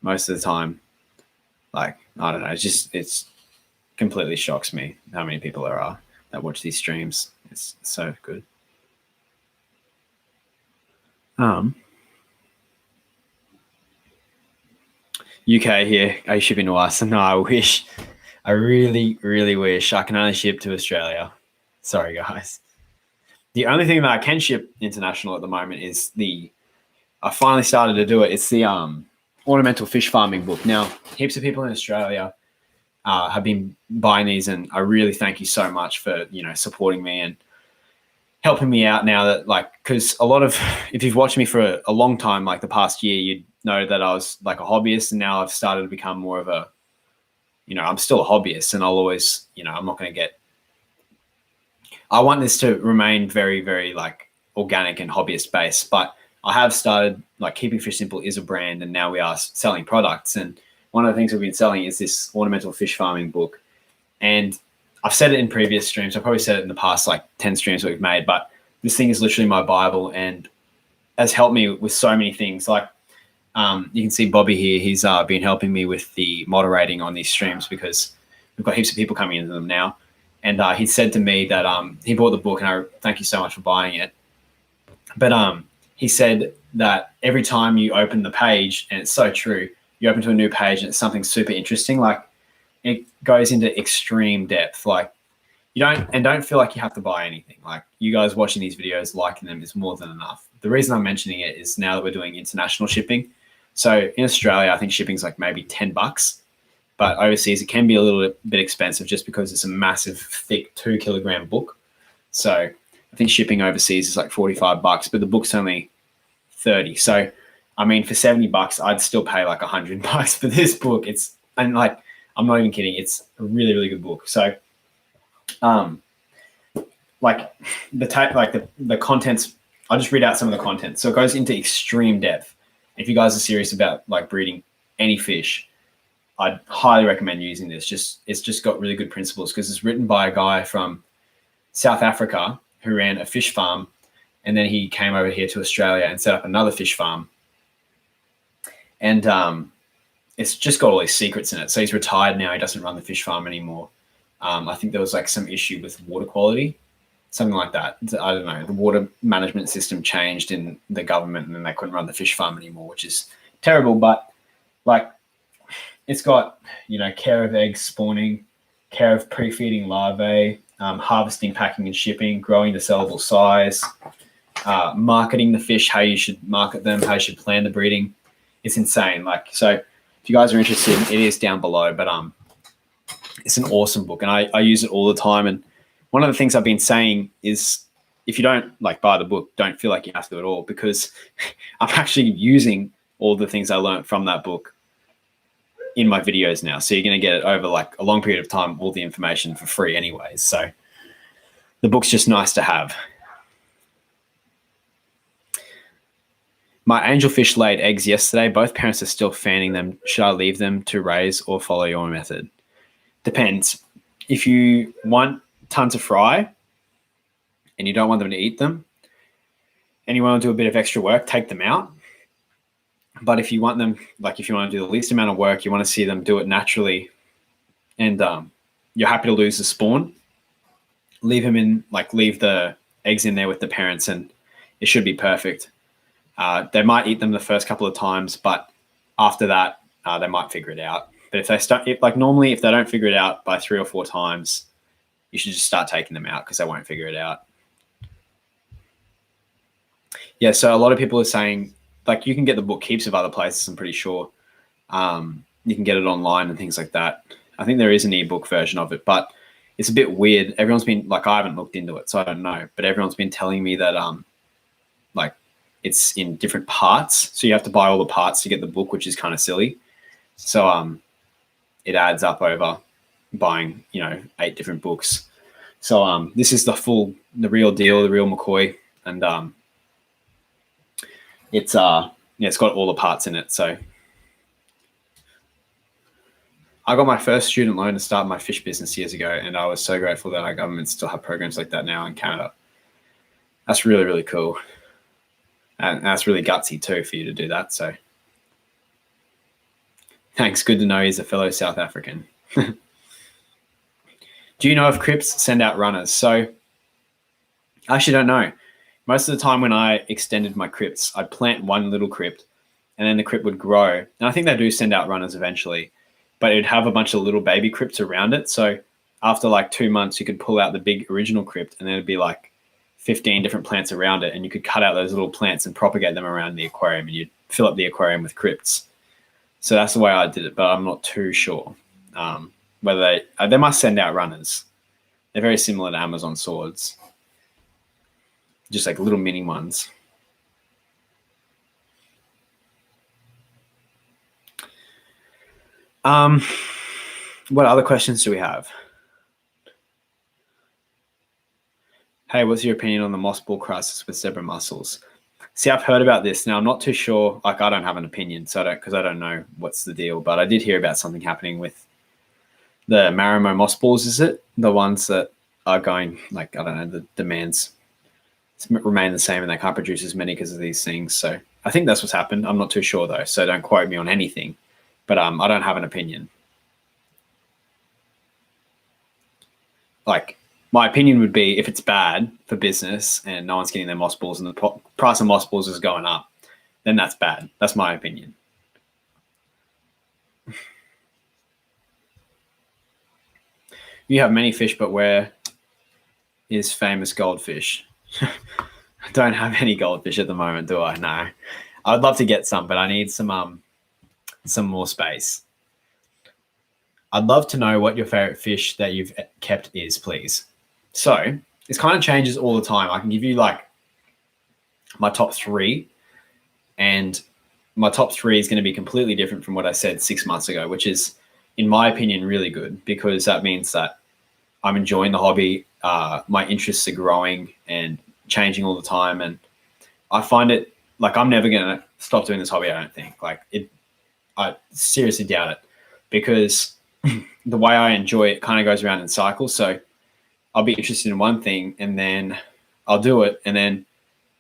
Most of the time, like, I don't know, it's completely shocks me how many people there are that watch these streams. It's so good. UK here, are you shipping to us? No, I wish. I really, really wish. I can only ship to Australia. Sorry, guys. The only thing that I can ship international at the moment is I finally started to do it. It's the ornamental fish farming book. Now, heaps of people in Australia have been buying these, and I really thank you so much for, supporting me and helping me out now that, because if you've watched me for a long time, like the past year, you'd know that I was like a hobbyist, and now I've started to become more of a, I'm still a hobbyist, and I'll always, I'm not going to I want this to remain very, very organic and hobbyist based, but I have started, Keeping Fish Simple is a brand, and now we are selling products. And one of the things we've been selling is this ornamental fish farming book. And I've said it in previous streams. I've probably said it in the past 10 streams that we've made, but this thing is literally my Bible and has helped me with so many things. You can see Bobby here. He's been helping me with the moderating on these streams because we've got heaps of people coming into them now. And he said to me that he bought the book, and I thank you so much for buying it. But he said that every time you open the page, and it's so true, you open to a new page and it's something super interesting, it goes into extreme depth. You don't feel like you have to buy anything. You guys watching these videos, liking them is more than enough. The reason I'm mentioning it is now that we're doing international shipping. So in Australia, I think shipping's maybe $10, but overseas it can be a little bit expensive just because it's a massive, thick 2-kilogram book. So I think shipping overseas is $45, but the book's only $30. So I mean, for $70, I'd still pay $100 for this book. I'm not even kidding. It's a really, really good book. So, the contents, I'll just read out some of the contents. So it goes into extreme depth. If you guys are serious about breeding any fish, I'd highly recommend using this. It's just got really good principles because it's written by a guy from South Africa who ran a fish farm, and then he came over here to Australia and set up another fish farm. And it's just got all these secrets in it. So he's retired now. He doesn't run the fish farm anymore. I think there was some issue with water quality, something like that. I don't know. The water management system changed in the government, and then they couldn't run the fish farm anymore, which is terrible. But it's got, care of eggs spawning, care of pre-feeding larvae, harvesting, packing and shipping, growing to sellable size, marketing the fish, how you should market them, how you should plan the breeding. It's insane. So if you guys are interested, it is down below, but it's an awesome book, and I use it all the time. And one of the things I've been saying is, if you don't buy the book, don't feel like you have to at all, because I'm actually using all the things I learned from that book in my videos now. So you're going to get it over a long period of time, all the information for free anyways. So the book's just nice to have. My angelfish laid eggs yesterday. Both parents are still fanning them. Should I leave them to raise or follow your method? Depends. If you want tons of fry and you don't want them to eat them and you want to do a bit of extra work, take them out. But if you want them, if you want to do the least amount of work, you want to see them do it naturally, and you're happy to lose the spawn, leave them in, leave the eggs in there with the parents, and it should be perfect. They might eat them the first couple of times, but after that, they might figure it out. But if they start, normally, if they don't figure it out by 3 or 4 times, you should just start taking them out because they won't figure it out. Yeah, so a lot of people are saying, you can get the book heaps of other places, I'm pretty sure. You can get it online and things like that. I think there is an ebook version of it, but it's a bit weird. Everyone's been, I haven't looked into it, so I don't know. But everyone's been telling me that, it's in different parts. So you have to buy all the parts to get the book, which is kind of silly. So it adds up over buying, 8 different books. So this is the real deal, the real McCoy. And it's got all the parts in it. So I got my first student loan to start my fish business years ago, and I was so grateful that our government still have programs like that now in Canada. That's really, really cool. And that's really gutsy too for you to do that. So thanks. Good to know he's a fellow South African. Do you know if crypts send out runners? So I actually don't know. Most of the time when I extended my crypts, I'd plant one little crypt and then the crypt would grow. And I think they do send out runners eventually, but it would have a bunch of little baby crypts around it. So after 2 months, you could pull out the big original crypt, and then it'd be 15 different plants around it, and you could cut out those little plants and propagate them around the aquarium, and you'd fill up the aquarium with crypts. So that's the way I did it, but I'm not too sure whether they must send out runners. They're very similar to Amazon swords, just like little mini ones. What other questions do we have? Hey, what's your opinion on the moss ball crisis with zebra mussels? See, I've heard about this. Now, I'm not too sure. Like, I don't have an opinion, because I don't know what's the deal. But I did hear about something happening with the Marimo moss balls. Is it the ones that are going, like, I don't know, the demands remain the same and they can't produce as many because of these things. So I think that's what's happened. I'm not too sure, though. So don't quote me on anything. But I don't have an opinion. Like, my opinion would be if it's bad for business and no one's getting their moss balls and the price of moss balls is going up, then that's bad. That's my opinion. You have many fish, but where is famous goldfish? I don't have any goldfish at the moment, do I? No. I'd love to get some, but I need some more space. I'd love to know what your favorite fish that you've kept is, please. So this kind of changes all the time. I can give you like my top 3, and my top 3 is going to be completely different from what I said 6 months ago, which is, in my opinion, really good, because that means that I'm enjoying the hobby. My interests are growing and changing all the time. And I find it like I'm never going to stop doing this hobby, I don't think. I seriously doubt it, because the way I enjoy it kind of goes around in cycles. So I'll be interested in one thing and then I'll do it, and then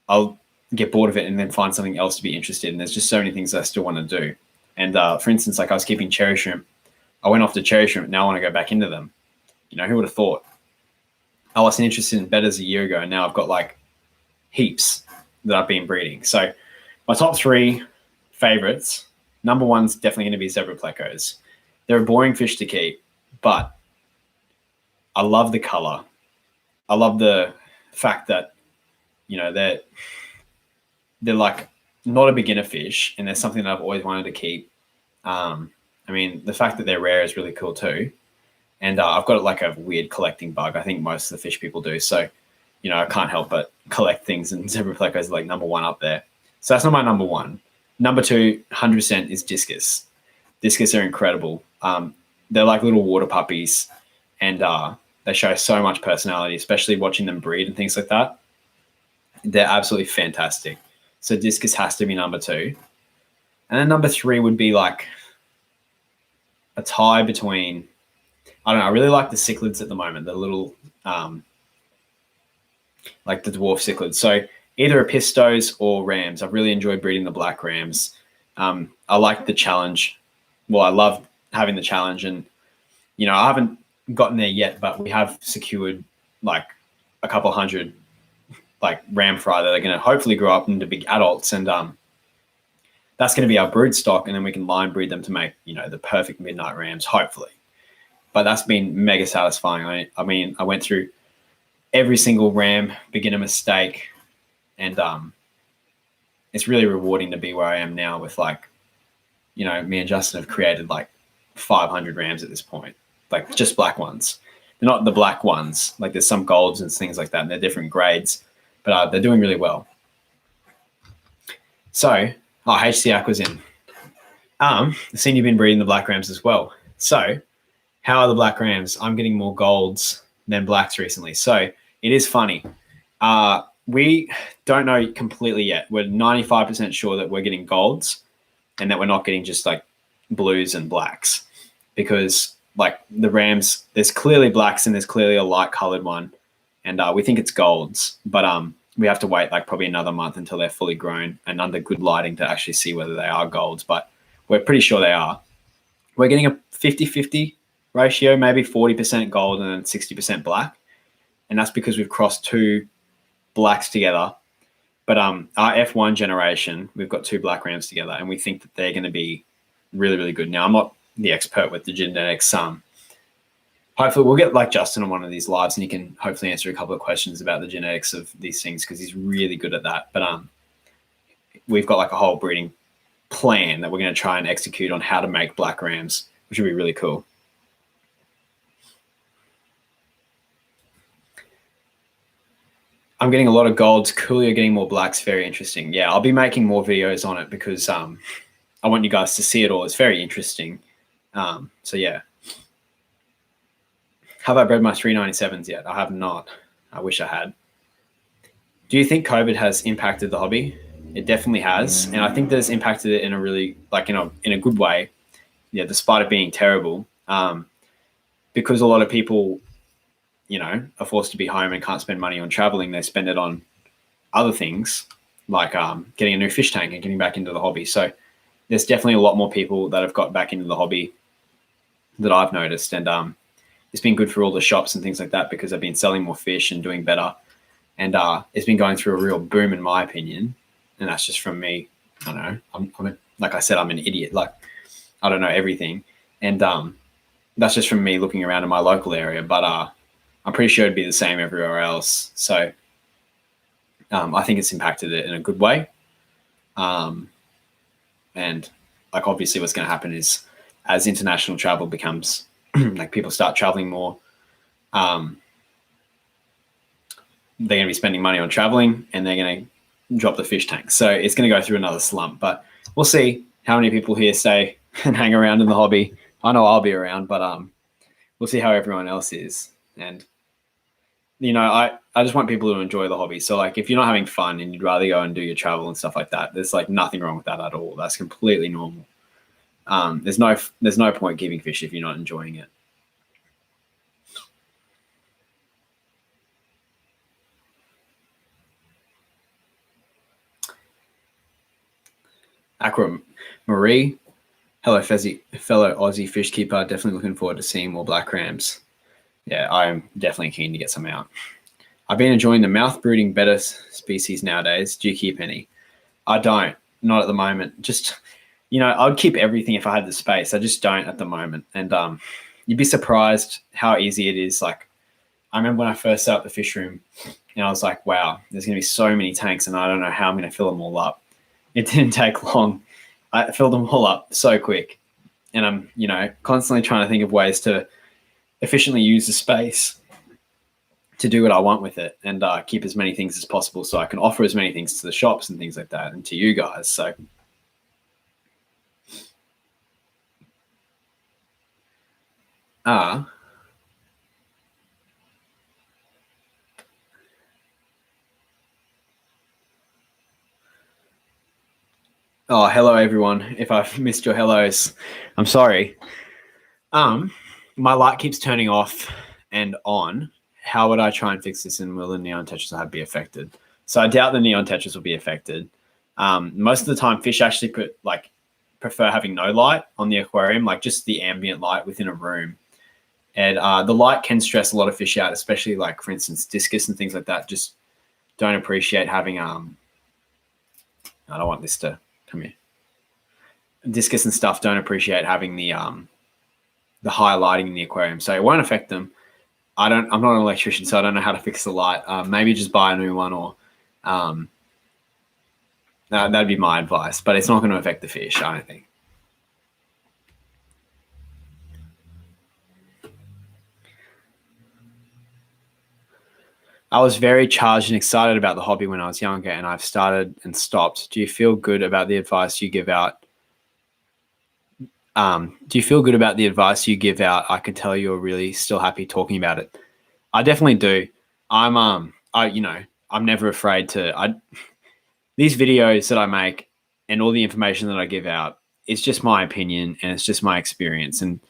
I'll get bored of it and then find something else to be interested in. There's just so many things I still want to do. And for instance, like I was keeping cherry shrimp. I went off to cherry shrimp. Now I want to go back into them. You know, who would have thought? I wasn't interested in bettas a year ago, and now I've got like heaps that I've been breeding. So my top 3 favorites, number 1's definitely going to be zebra plecos. They're a boring fish to keep, but I love the color. I love the fact that, you know, they're like not a beginner fish, and they're something that I've always wanted to keep. I mean, the fact that they're rare is really cool too. And I've got like a weird collecting bug. I think most of the fish people do. So, you know, I can't help but collect things, and zebra plecos is like number 1 up there. So that's not my number 1. Number 2, 100% is discus. Discus are incredible. They're like little water puppies, and they show so much personality, especially watching them breed and things like that. They're absolutely fantastic. So discus has to be number 2. And then number 3 would be like a tie between, I don't know, I really like the cichlids at the moment, the little, like the dwarf cichlids. So either apistos or rams. I've really enjoyed breeding the black rams. I like the challenge. Well, I love having the challenge, and, you know, I haven't gotten there yet, but we have secured like a couple hundred like ram fry that are going to hopefully grow up into big adults, and that's going to be our brood stock, and then we can line breed them to make, you know, the perfect midnight rams, hopefully. But that's been mega satisfying. I mean, I went through every single ram beginner mistake, and it's really rewarding to be where I am now with, like, you know, me and Justin have created like 500 rams at this point, like just black ones. They're not the black ones. Like there's some golds and things like that, and they're different grades, but they're doing really well. So, HC Aqua's in. I've seen you've been breeding the black rams as well. So, how are the black rams? I'm getting more golds than blacks recently. So it is funny. We don't know completely yet. We're 95% sure that we're getting golds and that we're not getting just like blues and blacks, because like the rams, there's clearly blacks and there's clearly a light colored one, and we think it's golds, but we have to wait like probably another month until they're fully grown and under good lighting to actually see whether they are golds, but we're pretty sure they are. We're getting a 50-50 ratio, maybe 40% gold and then 60% black, and that's because we've crossed 2 blacks together. But our F1 generation, we've got 2 black rams together, and we think that they're going to be really, really good. Now, I'm not the expert with the genetics, hopefully we'll get like Justin on one of these lives and he can hopefully answer a couple of questions about the genetics of these things because he's really good at that. But we've got like a whole breeding plan that we're going to try and execute on how to make black rams, which would be really cool. I'm getting a lot of golds. Cool, you're getting more blacks. Very interesting. Yeah, I'll be making more videos on it because I want you guys to see it all. It's very interesting. So yeah. Have I bred my 397s yet? I have not. I wish I had. Do you think COVID has impacted the hobby? It definitely has, and I think that it's impacted it in a really in a good way. Yeah, despite it being terrible, because a lot of people, are forced to be home and can't spend money on traveling. They spend it on other things like getting a new fish tank and getting back into the hobby. So there's definitely a lot more people that have got back into the hobby that I've noticed, and it's been good for all the shops and things like that because I've been selling more fish and doing better. And it's been going through a real boom, in my opinion. And that's just from me. I don't know. Like I said, I'm an idiot. Like, I don't know everything. And that's just from me looking around in my local area. But I'm pretty sure it'd be the same everywhere else. So I think it's impacted it in a good way. And like obviously what's going to happen is as international travel becomes like people start traveling more, they're going to be spending money on traveling and they're going to drop the fish tank. So it's going to go through another slump, but we'll see how many people here stay and hang around in the hobby. I know I'll be around, but we'll see how everyone else is. And, I just want people to enjoy the hobby. So like if you're not having fun and you'd rather go and do your travel and stuff like that, there's like nothing wrong with that at all. That's completely normal. There's no point giving fish if you're not enjoying it. Aqua Marie, hello, fellow Aussie fish keeper. Definitely looking forward to seeing more black rams. Yeah, I'm definitely keen to get some out. I've been enjoying the mouth brooding Betta species nowadays. Do you keep any? I don't, not at the moment. Just, I'd keep everything if I had the space. I just don't at the moment. And you'd be surprised how easy it is. Like, I remember when I first set up the fish room and I was like, wow, there's going to be so many tanks and I don't know how I'm going to fill them all up. It didn't take long. I filled them all up so quick. And I'm, constantly trying to think of ways to efficiently use the space to do what I want with it and keep as many things as possible so I can offer as many things to the shops and things like that and to you guys. So oh, hello everyone. If I've missed your hellos, I'm sorry. My light keeps turning off and on. How would I try and fix this, and will the neon tetras be affected? So I doubt the neon tetras will be affected. Most of the time fish actually prefer having no light on the aquarium, like just the ambient light within a room. And the light can stress a lot of fish out, especially like, for instance, discus and things like that. Just don't appreciate having, I don't want this to come here. Discus and stuff don't appreciate having the high lighting in the aquarium. So it won't affect them. I'm not an electrician, so I don't know how to fix the light. Maybe just buy a new one or that'd be my advice, but it's not going to affect the fish, I don't think. I was very charged and excited about the hobby when I was younger, and I've started and stopped. Do you feel good about the advice you give out? I can tell you're really still happy talking about it. I definitely do. I'm never afraid to. These videos that I make and all the information that I give out, it's just my opinion and it's just my experience. And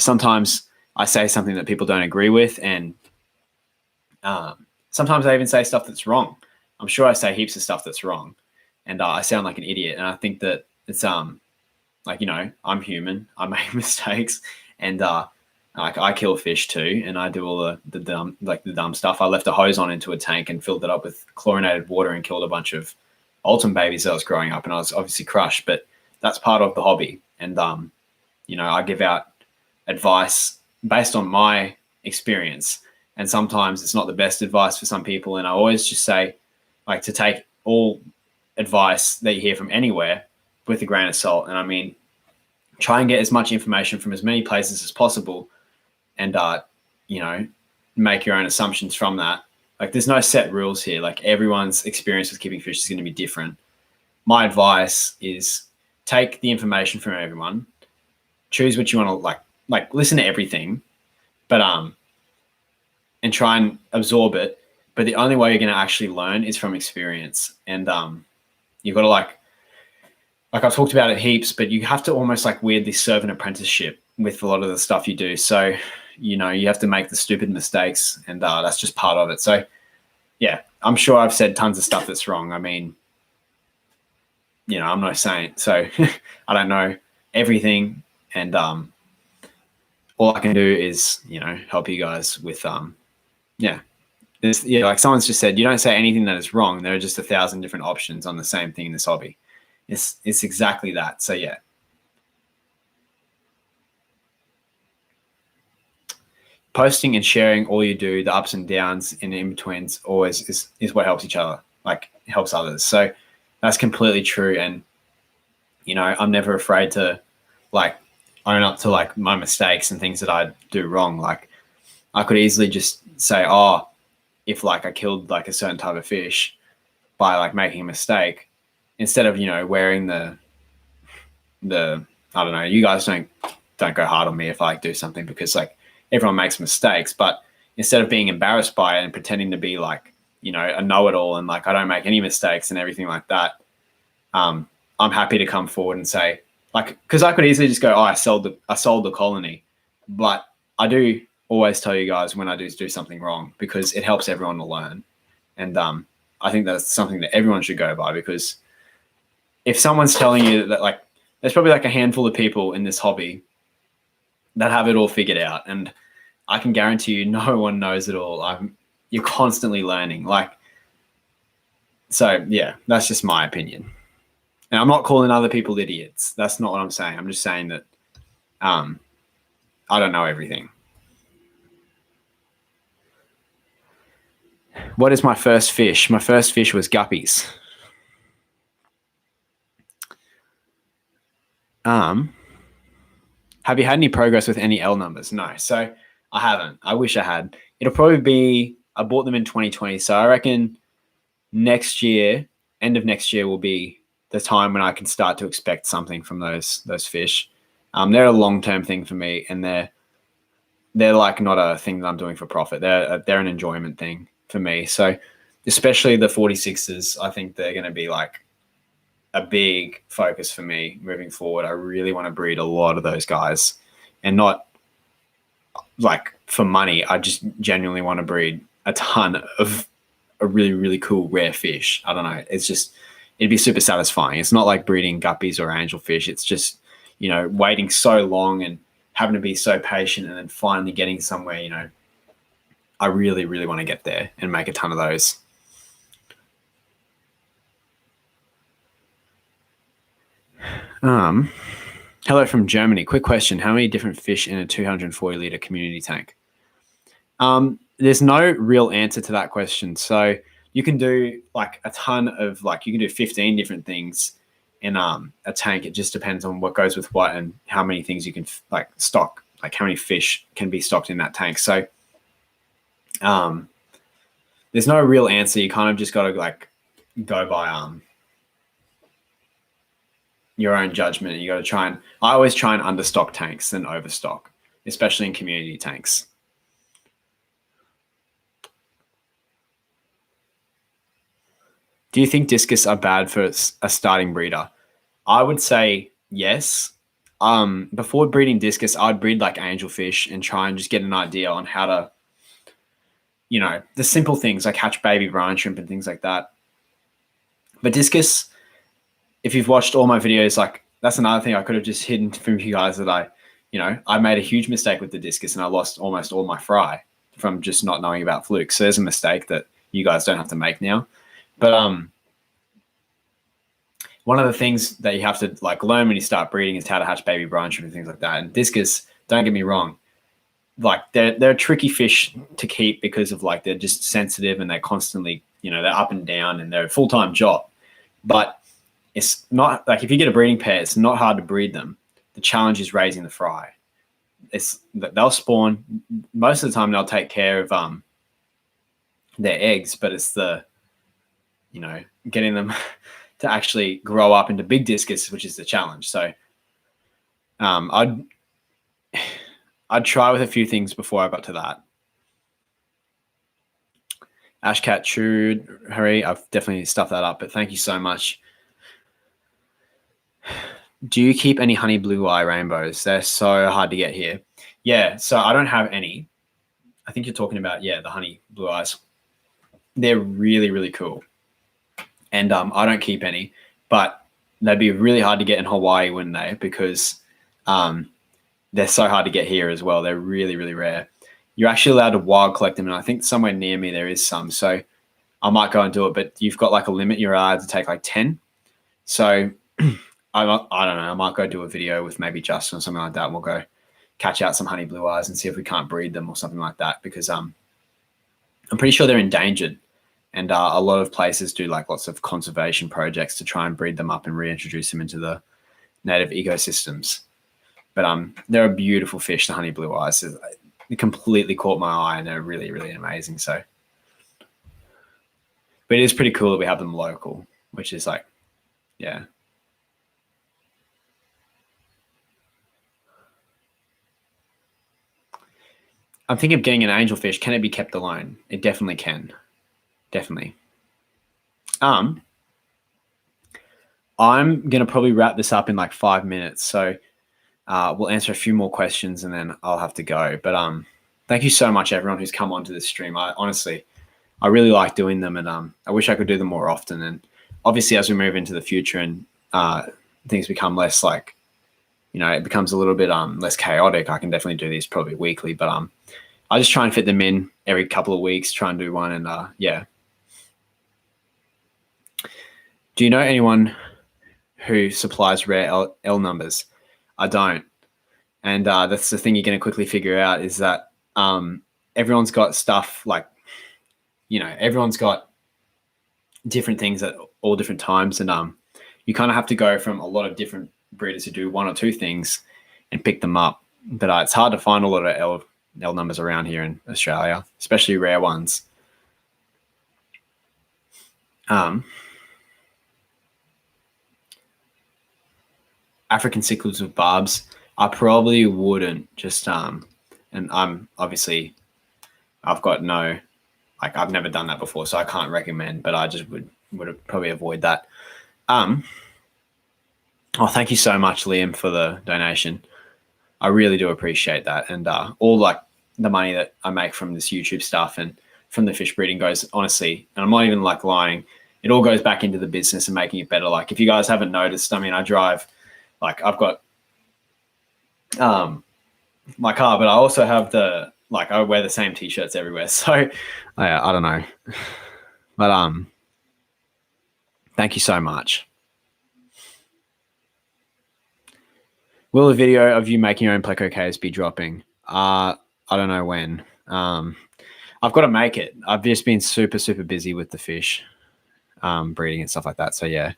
sometimes I say something that people don't agree with, and sometimes I even say stuff that's wrong. I'm sure I say heaps of stuff that's wrong, and I sound like an idiot. And I think that it's I'm human. I make mistakes, and I kill fish too, and I do all the dumb stuff. I left a hose on into a tank and filled it up with chlorinated water and killed a bunch of Alton babies that was growing up, and I was obviously crushed. But that's part of the hobby, and I give out advice based on my experience. And sometimes it's not the best advice for some people. And I always just say, like, to take all advice that you hear from anywhere with a grain of salt. And I mean, try and get as much information from as many places as possible, and you know, make your own assumptions from that. Like, there's no set rules here. Like, everyone's experience with keeping fish is going to be different. My advice is take the information from everyone, choose what you want to like listen to everything, but and try and absorb it. But the only way you're going to actually learn is from experience. And you've got to like I've talked about it heaps, but you have to almost like weirdly serve an apprenticeship with a lot of the stuff you do. So, you know, you have to make the stupid mistakes, and that's just part of it. So yeah, I'm sure I've said tons of stuff that's wrong. I mean, you know, I'm no saint, so I don't know everything. And all I can do is, you know, help you guys with, yeah. Like someone's just said, you don't say anything that is wrong. There are just 1,000 different options on the same thing in this hobby. It's exactly that. So yeah. Posting and sharing all you do, the ups and downs and in-betweens, always is what helps each other, like helps others. So that's completely true. And, you know, I'm never afraid to like own up to like my mistakes and things that I do wrong. Like, I could easily just say, oh, if like I killed like a certain type of fish by like making a mistake, instead of, you know, wearing the I don't know, you guys don't go hard on me if I like do something, because like everyone makes mistakes. But instead of being embarrassed by it and pretending to be like, you know, a know-it-all and like I don't make any mistakes and everything like that, I'm happy to come forward and say, like, because I could easily just go, oh, I sold the colony. But I do always tell you guys when I do something wrong, because it helps everyone to learn. And I think that's something that everyone should go by, because if someone's telling you that, like, there's probably like a handful of people in this hobby that have it all figured out, and I can guarantee you no one knows it all. You're constantly learning. Like, so yeah, that's just my opinion. And I'm not calling other people idiots. That's not what I'm saying. I'm just saying that I don't know everything. What is my first fish? My first fish was guppies. Have you had any progress with any L numbers? No. So I haven't. I wish I had. It'll probably be, I bought them in 2020. So I reckon next year, end of next year, will be the time when I can start to expect something from those fish. They're a long-term thing for me, and they're like not a thing that I'm doing for profit. They're an enjoyment thing for me. So especially the 46s, I think they're going to be like a big focus for me moving forward. I really want to breed a lot of those guys, and not like for money. I just genuinely want to breed a ton of a really, really cool rare fish. I don't know. It's just, it'd be super satisfying. It's not like breeding guppies or angelfish. It's just, you know, waiting so long and having to be so patient, and then finally getting somewhere. You know, I really, really want to get there and make a ton of those. Hello from Germany. Quick question. How many different fish in a 240 liter community tank? There's no real answer to that question. So you can do like a ton of, like, you can do 15 different things in a tank. It just depends on what goes with what and how many things you can like stock, like how many fish can be stocked in that tank. So there's no real answer. You kind of just got to like go by your own judgment. You got to try and, I always try and understock tanks than overstock, especially in community tanks. Do you think discus are bad for a starting breeder? I would say yes. Before breeding discus, I'd breed like angelfish and try and just get an idea on how to, you know, the simple things like hatch baby brine shrimp and things like that. But discus, if you've watched all my videos, like, that's another thing I could have just hidden from you guys, that I made a huge mistake with the discus and I lost almost all my fry from just not knowing about flukes. So there's a mistake that you guys don't have to make now. But one of the things that you have to like learn when you start breeding is how to hatch baby brine shrimp and things like that. And discus, don't get me wrong, like they're a tricky fish to keep because of like they're just sensitive and they're constantly, they're up and down and they're a full-time job. But it's not like if you get a breeding pair, it's not hard to breed them. The challenge is raising the fry. They'll spawn most of the time. They'll take care of their eggs, but it's the getting them to actually grow up into big discus, which is the challenge. So I'd try with a few things before I got to that. Ashcat chewed, hurry, I've definitely stuffed that up, but thank you so much. Do you keep any honey blue eye rainbows? They're so hard to get here. Yeah, so I don't have any. I think you're talking about, the honey blue eyes. They're really, really cool. And I don't keep any, but they'd be really hard to get in Hawaii, wouldn't they? Because they're so hard to get here as well. They're really, really rare. You're actually allowed to wild collect them, and I think somewhere near me there is some. So I might go and do it, but you've got like a limit. You're allowed to take like 10. So I don't know. I might go do a video with maybe Justin or something like that. And we'll go catch out some honey blue eyes and see if we can't breed them or something like that, because I'm pretty sure they're endangered. And a lot of places do like lots of conservation projects to try and breed them up and reintroduce them into the native ecosystems. But they're a beautiful fish, the honey blue eyes. It completely caught my eye, and they're really, really amazing. So, but it is pretty cool that we have them local, which is like, yeah. I'm thinking of getting an angelfish. Can it be kept alone? It definitely can. Definitely. I'm gonna probably wrap this up in like 5 minutes. So we'll answer a few more questions and then I'll have to go. But thank you so much, everyone who's come onto this stream. I really like doing them, and I wish I could do them more often. And obviously, as we move into the future and things become less like, it becomes a little bit less chaotic, I can definitely do these probably weekly. But I just try and fit them in every couple of weeks, try and do one. And yeah. Do you know anyone who supplies rare L numbers? I don't. And that's the thing you're going to quickly figure out, is that everyone's got stuff like, everyone's got different things at all different times. And you kind of have to go from a lot of different breeders who do one or two things and pick them up. But it's hard to find a lot of L numbers around here in Australia, especially rare ones. African cichlids with barbs, I probably wouldn't just and I'm obviously, I've got no, like, I've never done that before, so I can't recommend, but I just would probably avoid that. Oh, thank you so much, Liam, for the donation. I really do appreciate that. And all like the money that I make from this YouTube stuff and from the fish breeding goes, honestly, and I'm not even like lying, it all goes back into the business and making it better. Like, if you guys haven't noticed, I mean, I drive, like, I've got my car, but I also have I wear the same t-shirts everywhere. So I don't know, but thank you so much. Will a video of you making your own pleco caves be dropping? I don't know when. I've got to make it. I've just been super, super busy with the fish breeding and stuff like that. So yeah.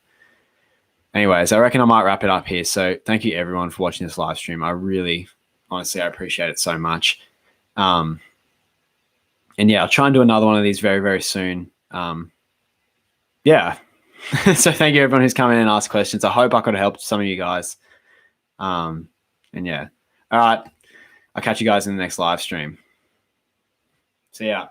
Anyways, I reckon I might wrap it up here. So thank you everyone for watching this live stream. I really, honestly, I appreciate it so much. And yeah, I'll try and do another one of these very, very soon. Yeah. So thank you everyone who's come in and asked questions. I hope I could have helped some of you guys. And yeah. All right. I'll catch you guys in the next live stream. See ya.